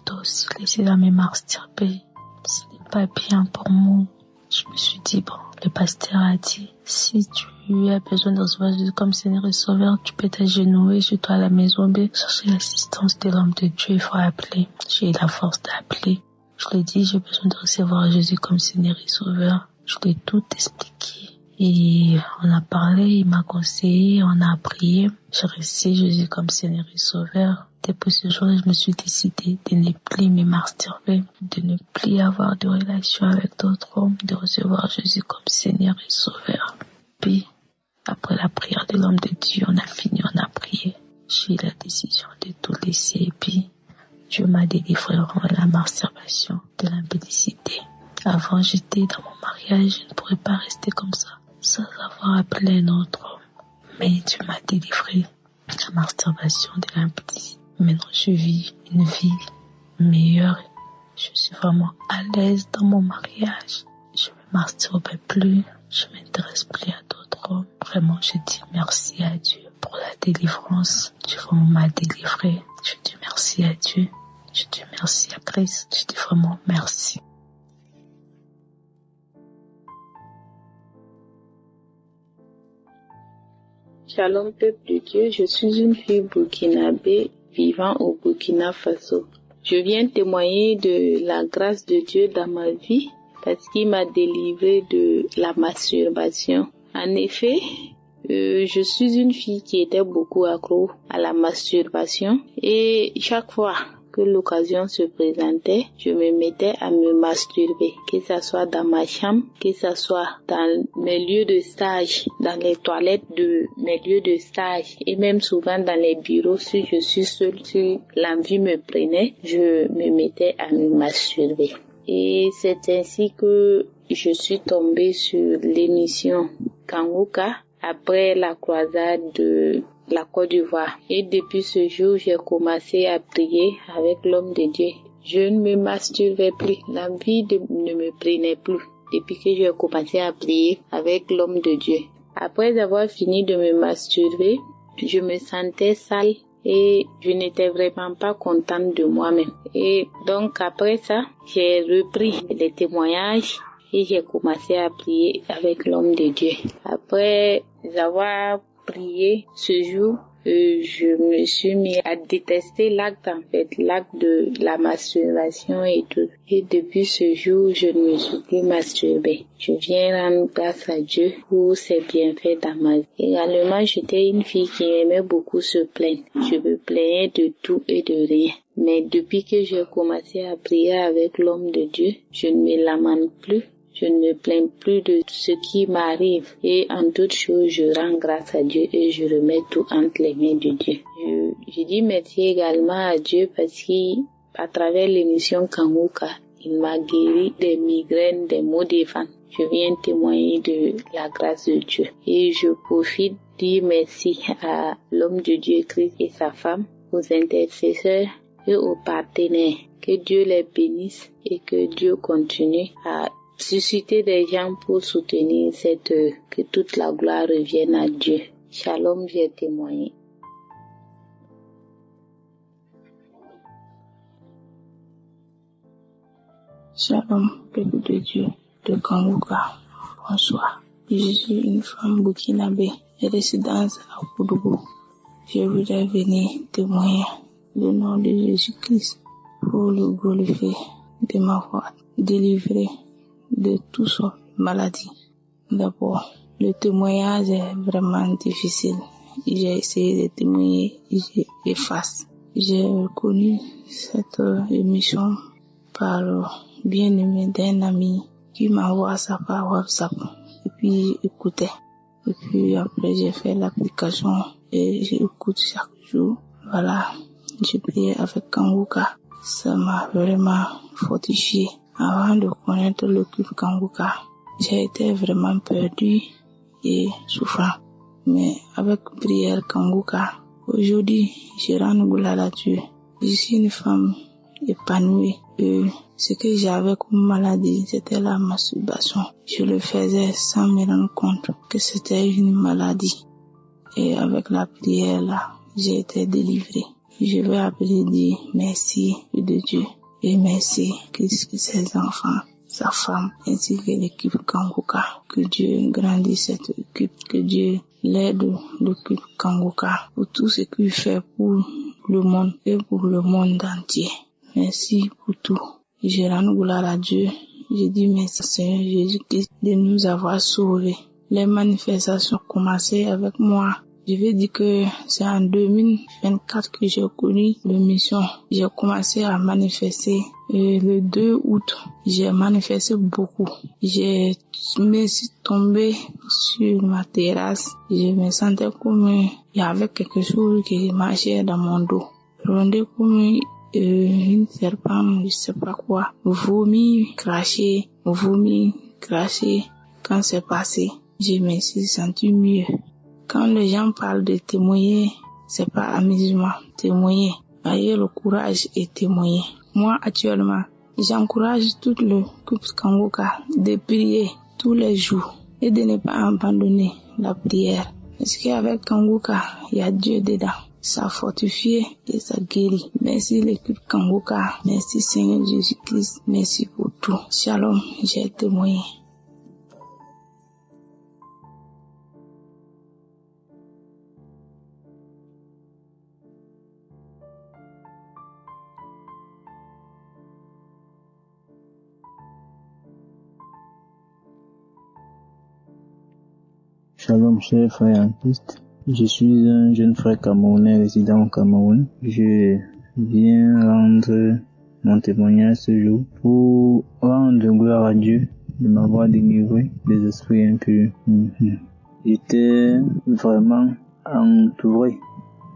dois aussi laisser la me masturber. Ce n'est pas bien pour moi. Je me suis dit, le pasteur a dit, si tu as besoin de recevoir Jésus comme Seigneur et Sauveur, tu peux t'agenouiller chez toi à la maison, chercher l'assistance de l'homme de Dieu, il faut appeler. J'ai la force d'appeler. Je lui ai dit, j'ai besoin de recevoir Jésus comme Seigneur et Sauveur. Je lui ai tout expliqué. Et on a parlé, il m'a conseillé, on a prié. J'ai reçu Jésus comme Seigneur et Sauveur. Depuis ce jour-là, je me suis décidée de ne plus me masturber, de ne plus avoir de relations avec d'autres hommes, de recevoir Jésus comme Seigneur et Sauveur. Puis, après la prière de l'homme de Dieu, on a fini, on a prié. J'ai eu la décision de tout laisser. Et puis, Dieu m'a délivré vraiment de la masturbation, de l'impudicité. Avant, j'étais dans mon mariage, je ne pourrais pas rester comme ça, sans avoir appelé un autre homme. Mais Dieu m'a délivré de la masturbation, de l'impudicité. Maintenant, je vis une vie meilleure. Je suis vraiment à l'aise dans mon mariage. Je ne me masturbe plus. Je ne m'intéresse plus à d'autres hommes. Vraiment, je dis merci à Dieu pour la délivrance. Dieu vraiment m'a délivré. Je dis merci à Dieu. Je dis merci à Christ. Je dis vraiment merci. Shalom peuple de Dieu, je suis une fille burkinabé vivant au Burkina Faso. Je viens témoigner de la grâce de Dieu dans ma vie parce qu'il m'a délivré de la masturbation. En effet, Je suis une fille qui était beaucoup accro à la masturbation et chaque fois que l'occasion se présentait, je me mettais à me masturber, que ce soit dans ma chambre, que ce soit dans mes lieux de stage, dans les toilettes de mes lieux de stage et même souvent dans les bureaux. Si je suis seule, si l'envie me prenait, je me mettais à me masturber. Et c'est ainsi que je suis tombée sur l'émission Kanguka après la croisade de la Côte d'Ivoire. Et depuis ce jour, j'ai commencé à prier avec l'homme de Dieu. Je ne me masturbais plus, l'envie ne me prenait plus depuis que j'ai commencé à prier avec l'homme de Dieu. Après avoir fini de me masturber, je me sentais sale et je n'étais vraiment pas contente de moi-même. Et donc après ça, j'ai repris les témoignages et j'ai commencé à prier avec l'homme de Dieu. Après avoir prié ce jour, je me suis mis à détester l'acte de la masturbation et tout. Et depuis ce jour, je ne me suis plus masturbée. Je viens rendre grâce à Dieu pour ses bienfaits dans ma vie. Également, j'étais une fille qui aimait beaucoup se plaindre. Je me plaignais de tout et de rien. Mais depuis que j'ai commencé à prier avec l'homme de Dieu, je ne me lamente plus. Je ne me plains plus de ce qui m'arrive et en toutes choses, je rends grâce à Dieu et je remets tout entre les mains de Dieu. Je dis merci également à Dieu parce qu'à travers l'émission Kanguka, il m'a guéri des migraines, des maux de ventre. Je viens témoigner de la grâce de Dieu et je profite de dire merci à l'homme de Dieu Christ et sa femme, aux intercesseurs et aux partenaires. Que Dieu les bénisse et que Dieu continue à susciter des gens pour soutenir cette œuvre, que toute la gloire revienne à Dieu. Shalom, j'ai témoigné. Shalom, peuple de Dieu, de Kanguka. Bonsoir. Je suis une femme burkinabé, résidence à Koudougou. Je voudrais venir témoigner le nom de Jésus-Christ pour le glorifier de m'avoir délivré de toutes sortes de maladies. D'abord, le témoignage est vraiment difficile. J'ai essayé de témoigner, j'efface. J'ai reconnu cette émission par le bien-aimé d'un ami qui m'envoie ça par WhatsApp. Et puis j'écoutais. Et puis après j'ai fait l'application et j'écoute chaque jour. Voilà, j'ai prié avec Kanguka. Ça m'a vraiment fortifié. Avant de connaître le culte Kanguka, j'ai été vraiment perdu et souffrant. Mais avec prière Kanguka, aujourd'hui, je rends gloire à Dieu. Je suis une femme épanouie. Et ce que j'avais comme maladie, c'était la masturbation. Je le faisais sans me rendre compte que c'était une maladie. Et avec la prière là, j'ai été délivrée. Je vais appeler dire merci de Dieu. Et merci que ses enfants, sa femme, ainsi que l'équipe Kanguka. Que Dieu grandisse cette équipe, que Dieu l'aide l'équipe Kanguka pour tout ce qu'il fait pour le monde et pour le monde entier. Merci pour tout. Je rends gloire à Dieu. Je dis merci Seigneur Jésus-Christ de nous avoir sauvés. Les manifestations commençaient avec moi. Je vais dire que c'est en 2024 que j'ai connu l'émission. J'ai commencé à manifester. Et le 2 août, j'ai manifesté beaucoup. Je me suis tombée sur ma terrasse. Je me sentais comme il y avait quelque chose qui marchait dans mon dos. Rondé comme une serpent, je sais pas quoi. Vomi, craché. Quand c'est passé, je me suis senti mieux. Quand les gens parlent de témoigner, c'est pas amusement. Témoigner, ayez le courage et témoigner. Moi, actuellement, j'encourage tout le couple Kanguka de prier tous les jours et de ne pas abandonner la prière. Parce qu'avec Kanguka, il y a Dieu dedans. Ça fortifie et ça guérit. Merci l'équipe Kanguka. Merci Seigneur Jésus-Christ. Merci pour tout. Shalom, j'ai témoigné. Shalom, cher frère en Christ. Je suis un jeune frère camerounais résidant au Cameroun. Je viens rendre mon témoignage ce jour pour rendre gloire à Dieu de m'avoir délivré des esprits impurs. J'étais vraiment entouré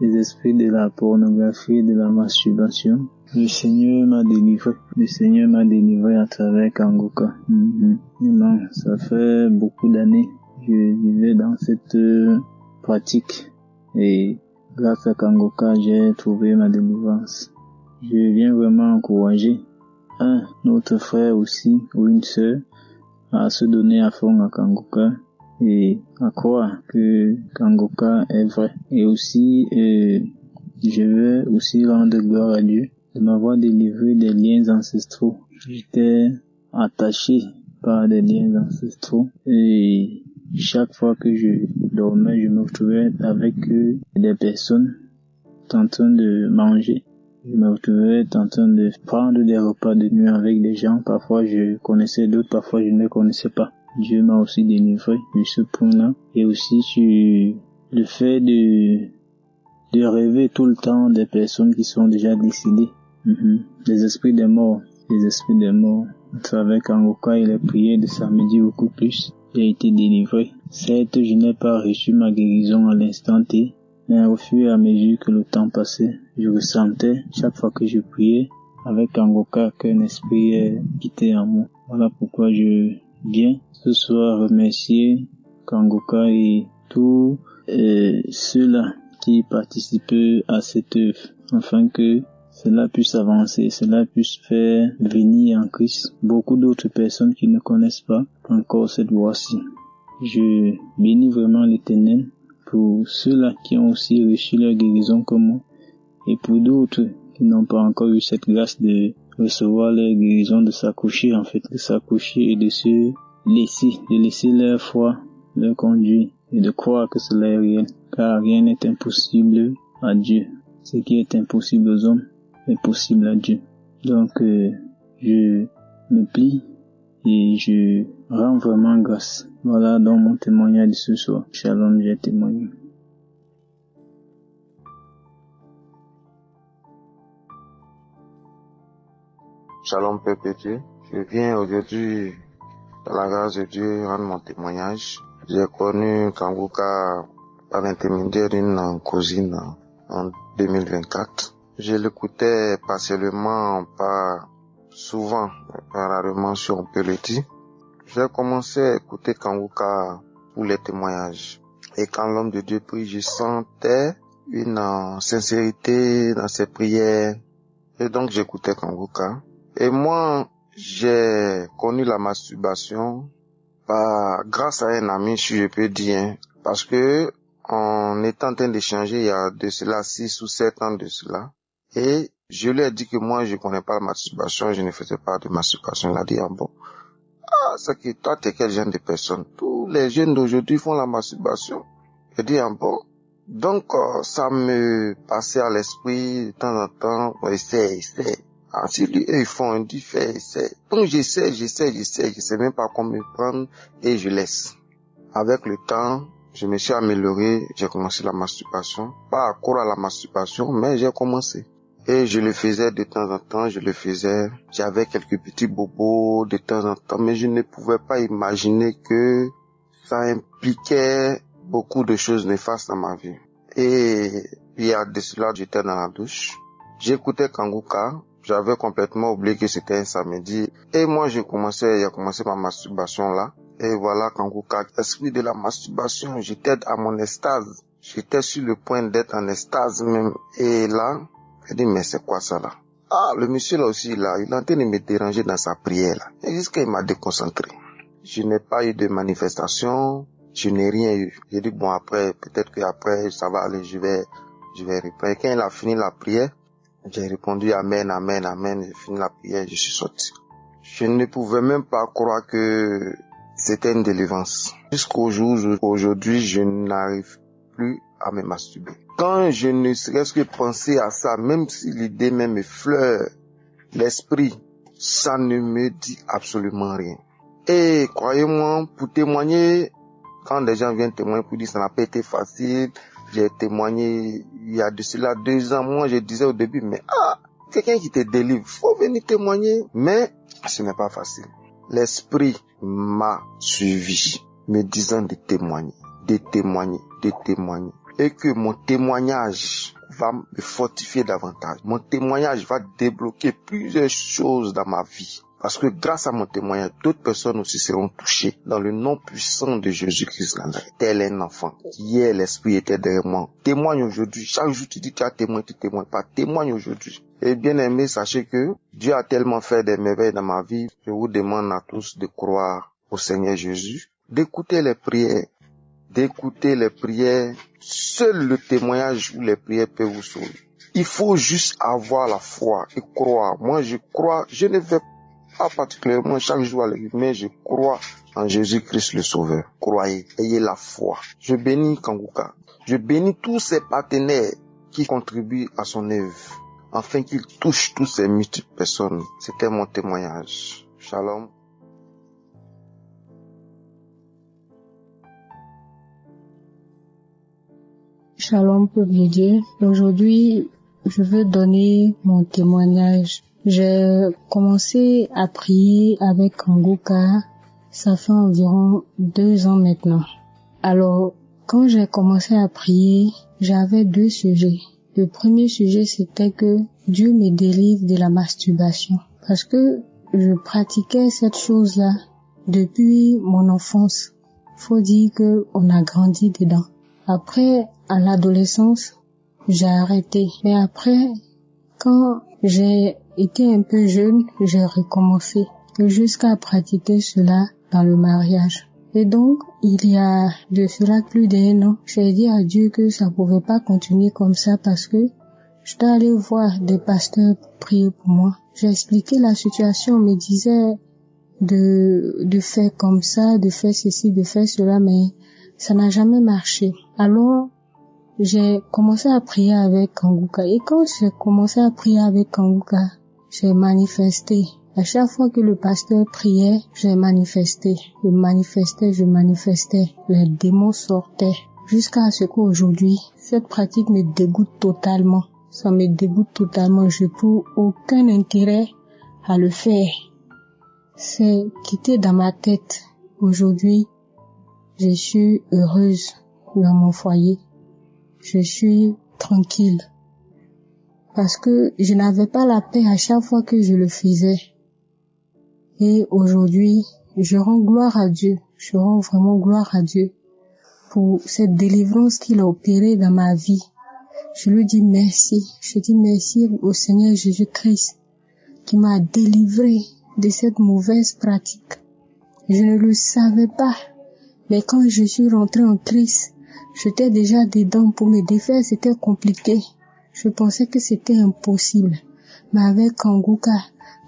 des esprits de la pornographie et de la masturbation. Le Seigneur m'a délivré. Le Seigneur m'a délivré à travers Kanguka. Non, ça fait beaucoup d'années que je vivais dans cette pratique. Et grâce à Kanguka, j'ai trouvé ma délivrance. Je viens vraiment encourager un autre frère aussi, ou une sœur, à se donner à fond à Kanguka et à croire que Kanguka est vrai. Et aussi, je veux aussi rendre gloire à Dieu de m'avoir délivré des liens ancestraux. J'étais attaché par des liens ancestraux et chaque fois que je dormais, je me retrouvais avec des personnes en train de manger. Je me retrouvais en train de prendre des repas de nuit avec des gens. Parfois je connaissais d'autres, parfois je ne les connaissais pas. Dieu m'a aussi délivré de ce point-là. Et aussi sur le fait de rêver tout le temps des personnes qui sont déjà décédées. Les esprits des morts. Les esprits des morts. À travers Kanguka et les prières de samedi beaucoup plus, j'ai été délivré. Certes, je n'ai pas reçu ma guérison à l'instant T, mais au fur et à mesure que le temps passait, je ressentais chaque fois que je priais avec Kanguka qu'un esprit quittait en moi. Voilà pourquoi je viens ce soir remercier Kanguka et tous ceux-là qui participent à cette œuvre, afin que cela puisse avancer, cela puisse faire venir en Christ beaucoup d'autres personnes qui ne connaissent pas encore cette voie-ci. Je bénis vraiment l'Éternel pour ceux-là qui ont aussi reçu leur guérison comme moi, et pour d'autres qui n'ont pas encore eu cette grâce de recevoir leur guérison, de s'accoucher et de se laisser leur foi leur conduire et de croire que cela est réel, car rien n'est impossible à Dieu. Ce qui est impossible aux hommes est possible à Dieu. Donc je me plie et je rends vraiment grâce. Voilà donc mon témoignage de ce soir. Shalom, j'ai témoigné. Shalom, peuple de Dieu. Je viens aujourd'hui, dans la grâce de Dieu, rendre mon témoignage. J'ai connu Kanguka par l'intermédiaire d'une cousine en 2024. Je l'écoutais partiellement, pas souvent, pas rarement si on peut le dire. J'ai commencé à écouter Kanguka pour les témoignages. Et quand l'homme de Dieu prie, je sentais une sincérité dans ses prières. Et donc j'écoutais Kanguka. Et moi, j'ai connu la masturbation grâce à un ami, si je peux dire, parce que on était en train d'échanger il y a de cela 6 ou 7 ans de cela. Et je lui ai dit que moi, je connais pas la masturbation, je ne faisais pas de masturbation. Il a dit, bon, c'est que toi, t'es quel genre de personne? Tous les jeunes d'aujourd'hui font la masturbation. J'ai dit, bon. Donc, ça me passait à l'esprit de temps en temps, essaie. Si lui, eux, ils font, on dit, fais, essaie. Donc, j'essaie, je sais même pas comment me prendre et je laisse. Avec le temps, je me suis amélioré, j'ai commencé la masturbation. Pas à court à la masturbation, mais j'ai commencé. Et je le faisais de temps en temps, j'avais quelques petits bobos de temps en temps, mais je ne pouvais pas imaginer que ça impliquait beaucoup de choses néfastes dans ma vie. Et il y a de cela, j'étais dans la douche, j'écoutais Kanguka, j'avais complètement oublié que c'était un samedi, et moi j'ai commencé ma masturbation là, et voilà Kanguka, esprit de la masturbation, j'étais à mon extase, j'étais sur le point d'être en extase même, et là, j'ai dit, mais c'est quoi ça là? Le monsieur là aussi, là, il est en train de me déranger dans sa prière là. Et jusqu'à il m'a déconcentré. Je n'ai pas eu de manifestation, je n'ai rien eu. J'ai dit, bon, après, peut-être qu'après, ça va aller, je vais reprendre. Quand il a fini la prière, j'ai répondu, amen, amen, amen, j'ai fini la prière, je suis sorti. Je ne pouvais même pas croire que c'était une délivrance. Jusqu'au jour où, aujourd'hui, je n'arrive plus à me masturber. Quand je ne serais-ce que penser à ça, même si l'idée même effleure l'esprit, ça ne me dit absolument rien. Et croyez-moi, pour témoigner, Quand des gens viennent témoigner pour dire ça n'a pas été facile, j'ai témoigné il y a de cela 2 ans. Moi, je disais au début, mais quelqu'un qui te délivre, faut venir témoigner. Mais ce n'est pas facile. L'Esprit m'a suivi, me disant de témoigner. Et que mon témoignage va me fortifier davantage. Mon témoignage va débloquer plusieurs choses dans ma vie. Parce que grâce à mon témoignage, d'autres personnes aussi seront touchées dans le nom puissant de Jésus-Christ. Tel un enfant. Hier, l'Esprit était derrière moi. Témoigne aujourd'hui. Chaque jour, tu dis tu as témoigné, tu témoignes pas. Témoigne aujourd'hui. Et bien aimé, sachez que Dieu a tellement fait des merveilles dans ma vie. Je vous demande à tous de croire au Seigneur Jésus, d'écouter les prières. Seul le témoignage ou les prières peuvent vous sauver. Il faut juste avoir la foi et croire. Moi, je crois, je ne vais pas particulièrement chaque jour à l'église, mais je crois en Jésus-Christ le Sauveur. Croyez, ayez la foi. Je bénis Kanguka. Je bénis tous ses partenaires qui contribuent à son œuvre, afin qu'il touche toutes ces multiples personnes. C'était mon témoignage. Shalom. Shalom, peuple de Dieu. Aujourd'hui, je veux donner mon témoignage. J'ai commencé à prier avec Kanguka, ça fait environ 2 ans maintenant. Alors, quand j'ai commencé à prier, j'avais 2 sujets. Le premier sujet, c'était que Dieu me délivre de la masturbation. Parce que je pratiquais cette chose-là depuis mon enfance. Faut dire que on a grandi dedans. Après, à l'adolescence, j'ai arrêté. Mais après, quand j'ai été un peu jeune, j'ai recommencé jusqu'à pratiquer cela dans le mariage. Et donc, il y a de cela plus d'1 an, j'ai dit à Dieu que ça pouvait pas continuer comme ça parce que je dois aller voir des pasteurs prier pour moi. J'ai expliqué la situation, on me disait de faire comme ça, de faire ceci, de faire cela, mais ça n'a jamais marché. Alors, j'ai commencé à prier avec Kanguka. Et quand j'ai commencé à prier avec Kanguka, j'ai manifesté. À chaque fois que le pasteur priait, j'ai manifesté. Je manifestais. Les démons sortaient. Jusqu'à ce qu'aujourd'hui, cette pratique me dégoûte totalement. Ça me dégoûte totalement. Je n'ai aucun intérêt à le faire. C'est quitté dans ma tête. Aujourd'hui, je suis heureuse dans mon foyer. Je suis tranquille. Parce que je n'avais pas la paix à chaque fois que je le faisais. Et aujourd'hui, je rends gloire à Dieu. Je rends vraiment gloire à Dieu pour cette délivrance qu'il a opérée dans ma vie. Je lui dis merci. Je dis merci au Seigneur Jésus-Christ qui m'a délivré de cette mauvaise pratique. Je ne le savais pas. Mais quand je suis rentrée en Christ, j'étais déjà dedans. Pour me défaire, c'était compliqué. Je pensais que c'était impossible. Mais avec Kanguka,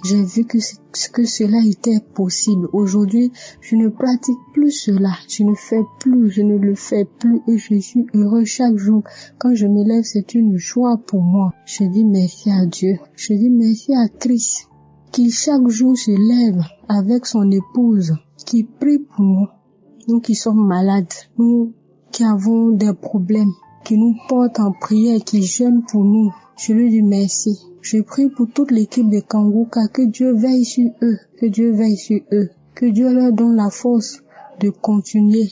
j'ai vu que cela était possible. Aujourd'hui, je ne pratique plus cela. Je ne le fais plus et je suis heureux chaque jour. Quand je me lève, c'est une joie pour moi. Je dis merci à Dieu. Je dis merci à Christ qui chaque jour se lève avec son épouse, qui prie pour nous. Nous qui sommes malades, nous qui avons des problèmes, qui nous portent en prière, qui jeûnent pour nous. Je lui dis merci. Je prie pour toute l'équipe de Kanguka, que Dieu veille sur eux, que Dieu leur donne la force de continuer,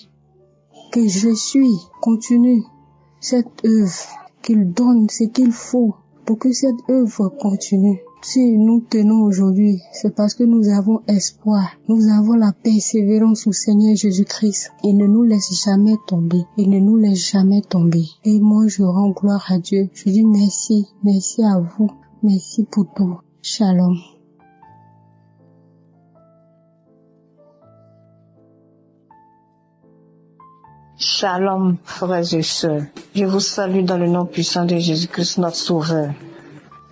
que continue cette œuvre, qu'il donne ce qu'il faut pour que cette œuvre continue. Si nous tenons aujourd'hui, c'est parce que nous avons espoir, nous avons la persévérance au Seigneur Jésus-Christ. Il ne nous laisse jamais tomber, Et moi, je rends gloire à Dieu. Je dis merci à vous, merci pour tout. Shalom. Shalom, frères et sœurs. Je vous salue dans le nom puissant de Jésus-Christ, notre Sauveur.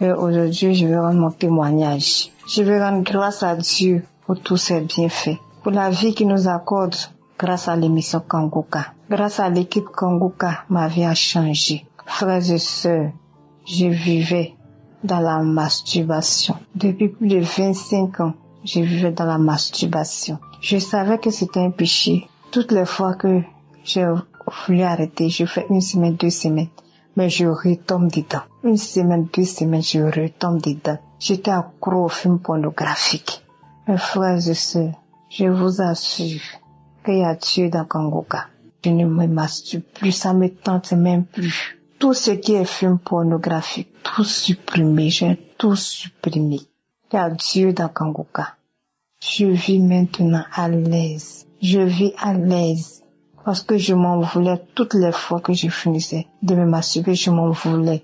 Et aujourd'hui, je vais rendre mon témoignage. Je vais rendre grâce à Dieu pour tous ses bienfaits, pour la vie qu'il nous accorde grâce à l'émission Kanguka. Grâce à l'équipe Kanguka, ma vie a changé. Frères et sœurs, je vivais dans la masturbation. Depuis plus de 25 ans, je vivais dans la masturbation. Je savais que c'était un péché. Toutes les fois que J'ai voulu arrêter, je fais 1 semaine, 2 semaines, mais je retombe dedans. 1 semaine, 2 semaines, je retombe dedans. J'étais accro au film pornographique. Mes frères et sœurs, je vous assure qu'il y a Dieu dans Kangoka. Je ne me masturbe plus, ça me tente même plus. Tout ce qui est film pornographique, tout supprimé, j'ai tout supprimé. Il y a Dieu dans Kangoka. Je vis maintenant à l'aise. Je vis à l'aise. Parce que je m'en voulais toutes les fois que je finissais de me masturber, je m'en voulais.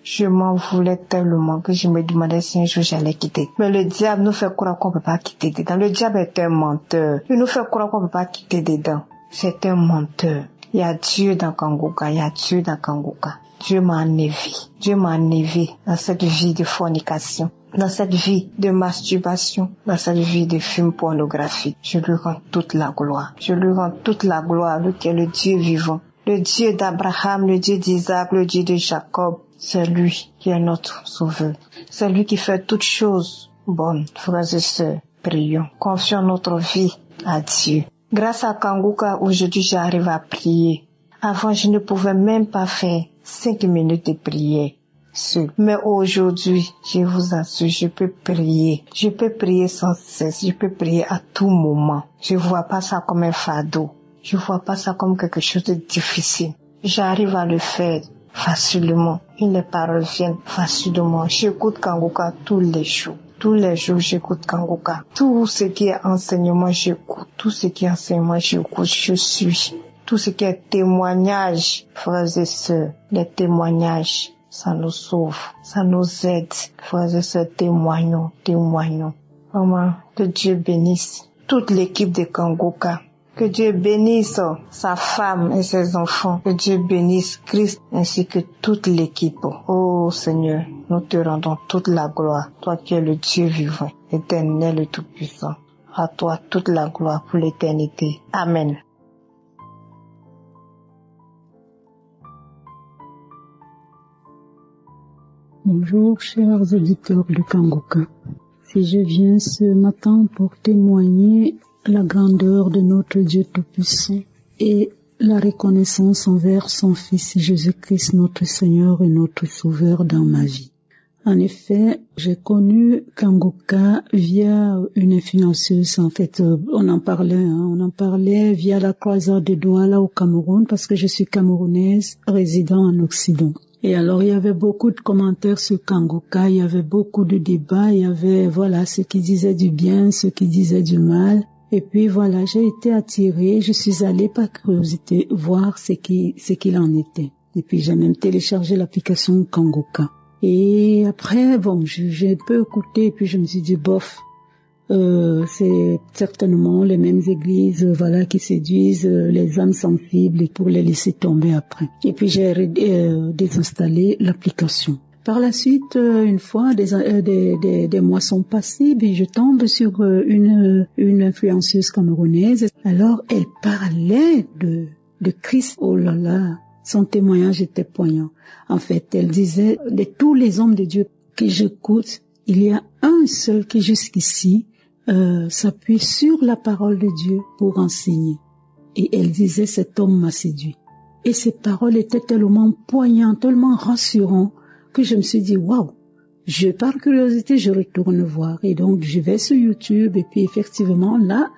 Je m'en voulais tellement que je me demandais si un jour j'allais quitter. Mais le diable nous fait croire qu'on ne peut pas quitter dedans. Le diable est un menteur. Il nous fait croire qu'on ne peut pas quitter dedans. C'est un menteur. Il y a Dieu dans Kangoka, il y a Dieu dans Kangoka. Dieu m'a enlevé. Dieu m'a enlevé dans cette vie de fornication, dans cette vie de masturbation, dans cette vie de film pornographique. Je lui rends toute la gloire. Je lui rends toute la gloire, lui qui est le Dieu vivant. Le Dieu d'Abraham, le Dieu d'Isaac, le Dieu de Jacob. C'est lui qui est notre sauveur. C'est lui qui fait toutes choses bonnes. Frères et sœurs, prions. Confions notre vie à Dieu. Grâce à Kangoka, aujourd'hui, j'arrive à prier. Avant, je ne pouvais même pas faire 5 minutes de prière seul. Mais aujourd'hui, je vous assure, je peux prier. Je peux prier sans cesse. Je peux prier à tout moment. Je vois pas ça comme un fardeau. Je vois pas ça comme quelque chose de difficile. J'arrive à le faire facilement. Et les paroles viennent facilement. J'écoute Kangoka tous les jours. Tous les jours, j'écoute Kangoka. Tout ce qui est enseignement, j'écoute. Tout ce qui est enseignement, j'écoute. Je suis. Tout ce qui est témoignage, frères et sœurs, les témoignages, ça nous sauve, ça nous aide. Frères et sœurs, témoignons, témoignons. Vraiment, que Dieu bénisse toute l'équipe de Kangoka. Que Dieu bénisse sa femme et ses enfants. Que Dieu bénisse Christ ainsi que toute l'équipe. Oh Seigneur, nous te rendons toute la gloire. Toi qui es le Dieu vivant, éternel et tout-puissant. À toi toute la gloire pour l'éternité. Amen. Bonjour, chers auditeurs de Kangoka. Si je viens ce matin pour témoigner la grandeur de notre Dieu Tout-Puissant et la reconnaissance envers son Fils Jésus-Christ, notre Seigneur et notre Sauveur dans ma vie. En effet, j'ai connu Kangoka via une influenceuse. En fait, on en parlait via la croisade de Douala au Cameroun parce que je suis camerounaise résidant en Occident. Et alors, il y avait beaucoup de commentaires sur Kangoka, il y avait beaucoup de débats, il y avait, ceux qui disaient du bien, ceux qui disaient du mal. Et puis voilà, j'ai été attirée, je suis allée par curiosité voir ce qu'il en était. Et puis j'ai même téléchargé l'application Kangoka. Et après, j'ai un peu écouté, et puis je me suis dit, c'est certainement les mêmes églises, qui séduisent les âmes sensibles et pour les laisser tomber après. Et puis j'ai désinstallé l'application. Par la suite, une fois, des mois sont passés, je tombe sur une influenceuse camerounaise. Alors, elle parlait de Christ. Oh là là, son témoignage était poignant. En fait, elle disait, de tous les hommes de Dieu que j'écoute, il y a un seul qui jusqu'ici s'appuie sur la parole de Dieu pour enseigner. Et elle disait, cet homme m'a séduit. Et ces paroles étaient tellement poignantes, tellement rassurantes, que je me suis dit, waouh, par curiosité, je retourne voir. Et donc, je vais sur YouTube et puis effectivement, là,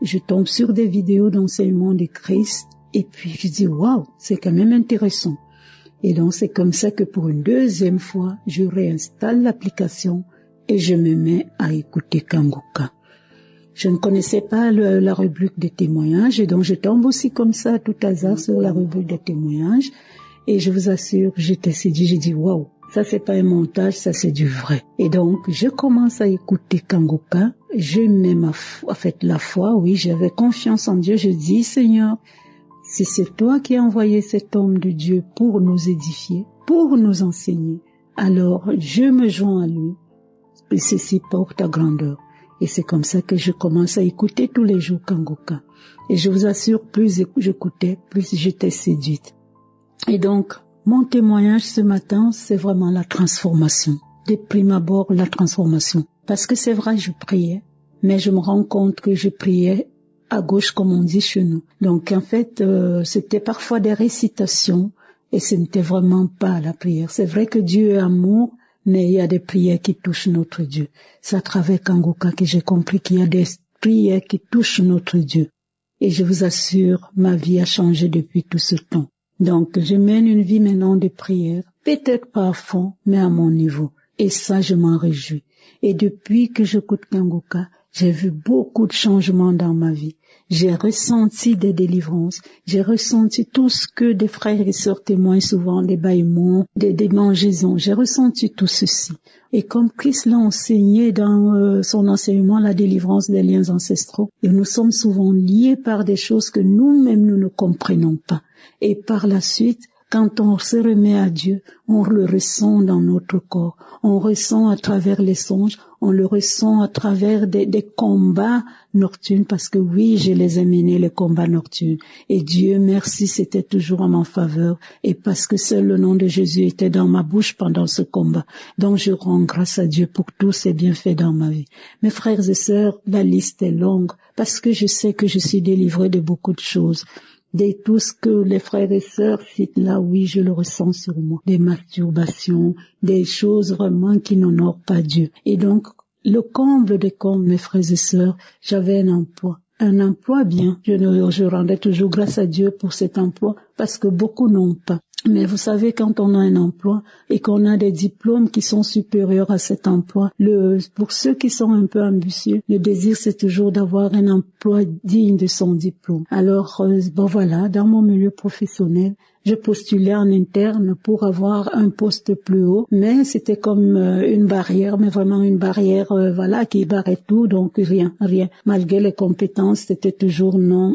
je tombe sur des vidéos d'enseignement de Christ et puis je dis, waouh, c'est quand même intéressant. Et donc, c'est comme ça que pour une deuxième fois, je réinstalle l'application et je me mets à écouter Kangoka. Je ne connaissais pas la rubrique des témoignages et donc je tombe aussi comme ça, à tout hasard, sur la rubrique des témoignages. Et je vous assure, j'étais séduite, j'ai dit, waouh, ça c'est pas un montage, ça c'est du vrai. Et donc, je commence à écouter Kangoka, je mets la foi, oui, j'avais confiance en Dieu, je dis, Seigneur, si c'est toi qui as envoyé cet homme de Dieu pour nous édifier, pour nous enseigner, alors je me joins à lui, et ceci pour ta grandeur. Et c'est comme ça que je commence à écouter tous les jours Kangoka. Et je vous assure, plus j'écoutais, plus j'étais séduite. Et donc, mon témoignage ce matin, c'est vraiment la transformation. De prime abord, la transformation. Parce que c'est vrai, je priais, mais je me rends compte que je priais à gauche, comme on dit chez nous. Donc, en fait, c'était parfois des récitations et ce n'était vraiment pas la prière. C'est vrai que Dieu est amour, mais il y a des prières qui touchent notre Dieu. C'est à travers Kanguka que j'ai compris qu'il y a des prières qui touchent notre Dieu. Et je vous assure, ma vie a changé depuis tout ce temps. Donc, je mène une vie maintenant de prière, peut-être pas à fond, mais à mon niveau. Et ça, je m'en réjouis. Et depuis que j'écoute Kanguka, j'ai vu beaucoup de changements dans ma vie. J'ai ressenti des délivrances. J'ai ressenti tout ce que des frères et sœurs témoignent souvent, des bâillements, des démangeaisons. J'ai ressenti tout ceci. Et comme Christ l'a enseigné dans son enseignement, la délivrance des liens ancestraux, et nous sommes souvent liés par des choses que nous-mêmes nous ne comprenons pas. Et par la suite, quand on se remet à Dieu, on le ressent dans notre corps. On ressent à travers les songes, on le ressent à travers des combats nocturnes, parce que oui, je les ai menés, les combats nocturnes. Et Dieu merci, c'était toujours en ma faveur, et parce que seul le nom de Jésus était dans ma bouche pendant ce combat. Donc je rends grâce à Dieu pour tous ses bienfaits dans ma vie. Mes frères et sœurs, la liste est longue, parce que je sais que je suis délivrée de beaucoup de choses. De tout ce que les frères et sœurs citent là, oui, je le ressens sur moi. Des masturbations, des choses vraiment qui n'honorent pas Dieu. Et donc, le comble des combles, mes frères et sœurs, j'avais un emploi bien. Je rendais toujours grâce à Dieu pour cet emploi, parce que beaucoup n'ont pas. Mais vous savez, quand on a un emploi et qu'on a des diplômes qui sont supérieurs à cet emploi, pour ceux qui sont un peu ambitieux, le désir c'est toujours d'avoir un emploi digne de son diplôme. Alors, voilà, dans mon milieu professionnel, je postulais en interne pour avoir un poste plus haut, mais c'était comme une barrière, mais vraiment une barrière, qui barrait tout, donc rien. Malgré les compétences, c'était toujours non.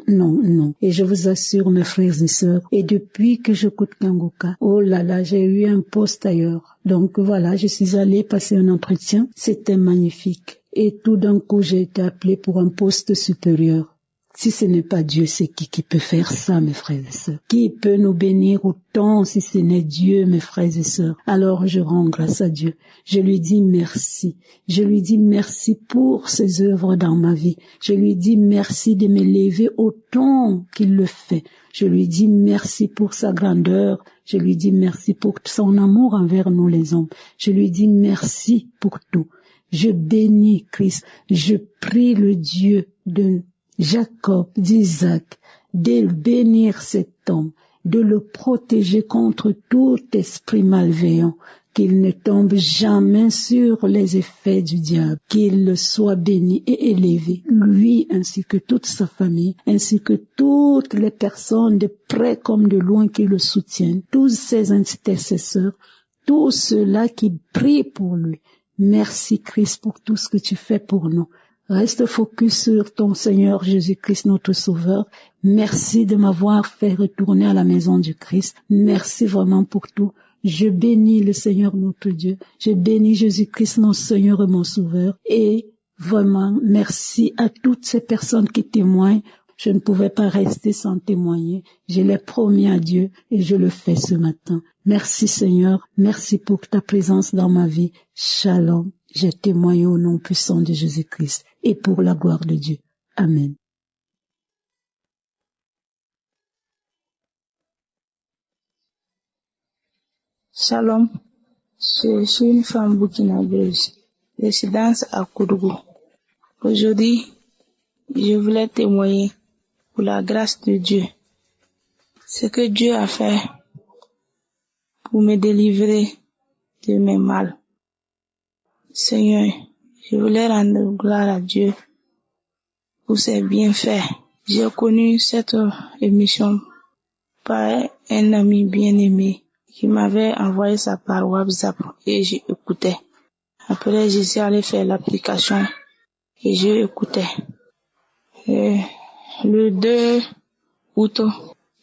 Et je vous assure, mes frères et sœurs, et depuis que j'écoute Kanguka, oh là là, j'ai eu un poste ailleurs. Donc voilà, je suis allée passer un entretien, c'était magnifique. Et tout d'un coup, j'ai été appelée pour un poste supérieur. Si ce n'est pas Dieu, c'est qui peut faire ça, mes frères et sœurs? Qui peut nous bénir autant si ce n'est Dieu, mes frères et sœurs? Alors je rends grâce à Dieu. Je lui dis merci. Je lui dis merci pour ses œuvres dans ma vie. Je lui dis merci de m'élever autant qu'il le fait. Je lui dis merci pour sa grandeur. Je lui dis merci pour son amour envers nous les hommes. Je lui dis merci pour tout. Je bénis Christ. Je prie le Dieu de Jacob, d'Isaac, de bénir cet homme, de le protéger contre tout esprit malveillant, qu'il ne tombe jamais sur les effets du diable, qu'il soit béni et élevé, lui ainsi que toute sa famille, ainsi que toutes les personnes de près comme de loin qui le soutiennent, tous ses intercesseurs, tous ceux-là qui prient pour lui. Merci Christ pour tout ce que tu fais pour nous. Reste focus sur ton Seigneur Jésus-Christ, notre Sauveur. Merci de m'avoir fait retourner à la maison du Christ. Merci vraiment pour tout. Je bénis le Seigneur notre Dieu. Je bénis Jésus-Christ, mon Seigneur et mon Sauveur. Et vraiment, merci à toutes ces personnes qui témoignent. Je ne pouvais pas rester sans témoigner. Je l'ai promis à Dieu et je le fais ce matin. Merci Seigneur. Merci pour ta présence dans ma vie. Shalom. J'ai témoigné au nom puissant de Jésus-Christ et pour la gloire de Dieu. Amen. Shalom. Je suis une femme burkinabèse, résidence à Koudougou. Aujourd'hui, je voulais témoigner pour la grâce de Dieu. Ce que Dieu a fait pour me délivrer de mes mal. Seigneur, je voulais rendre gloire à Dieu pour ses bienfaits. J'ai connu cette émission par un ami bien-aimé qui m'avait envoyé ça par WhatsApp et j'écoutais. Après, je suis allé faire l'application et j'écoutais. Le 2 août,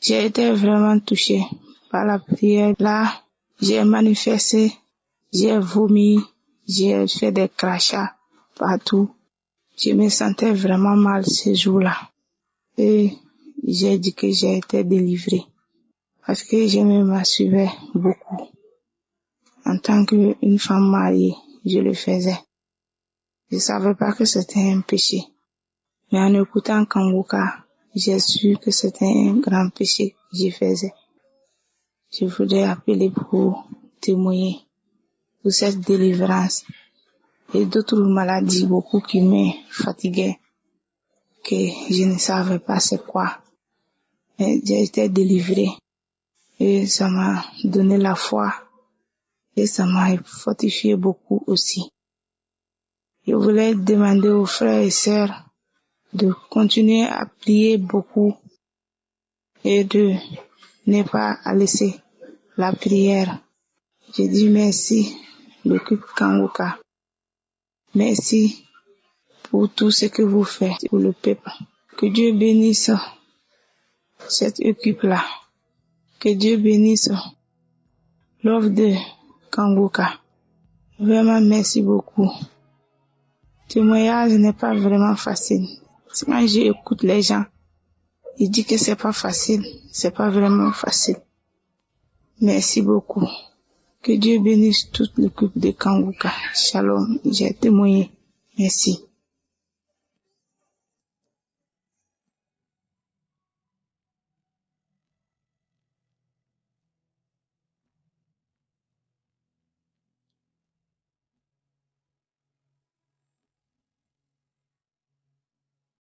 j'ai été vraiment touchée par la prière. Là, j'ai manifesté, j'ai vomi, j'ai fait des crachats partout. Je me sentais vraiment mal ce jour-là. Et j'ai dit que j'ai été délivrée. Parce que je me masturbais beaucoup. En tant qu'une femme mariée, je le faisais. Je savais pas que c'était un péché. Mais en écoutant Kanguka, j'ai su que c'était un grand péché que je faisais. Je voudrais appeler pour témoigner pour cette délivrance et d'autres maladies beaucoup qui me fatiguaient, que je ne savais pas c'est quoi. Mais j'ai été délivrée et ça m'a donné la foi et ça m'a fortifié beaucoup aussi. Je voulais demander aux frères et sœurs de continuer à prier beaucoup et de ne pas laisser la prière. Je dis merci, l'équipe Kanguka. Merci pour tout ce que vous faites pour le peuple. Que Dieu bénisse cette équipe-là. Que Dieu bénisse l'œuvre de Kanguka. Vraiment, merci beaucoup. Le témoignage n'est pas vraiment facile. Quand j'écoute les gens, ils disent que c'est pas facile. C'est pas vraiment facile. Merci beaucoup. Que Dieu bénisse toute l'équipe de Kanguka. Shalom, j'ai témoigné. Merci.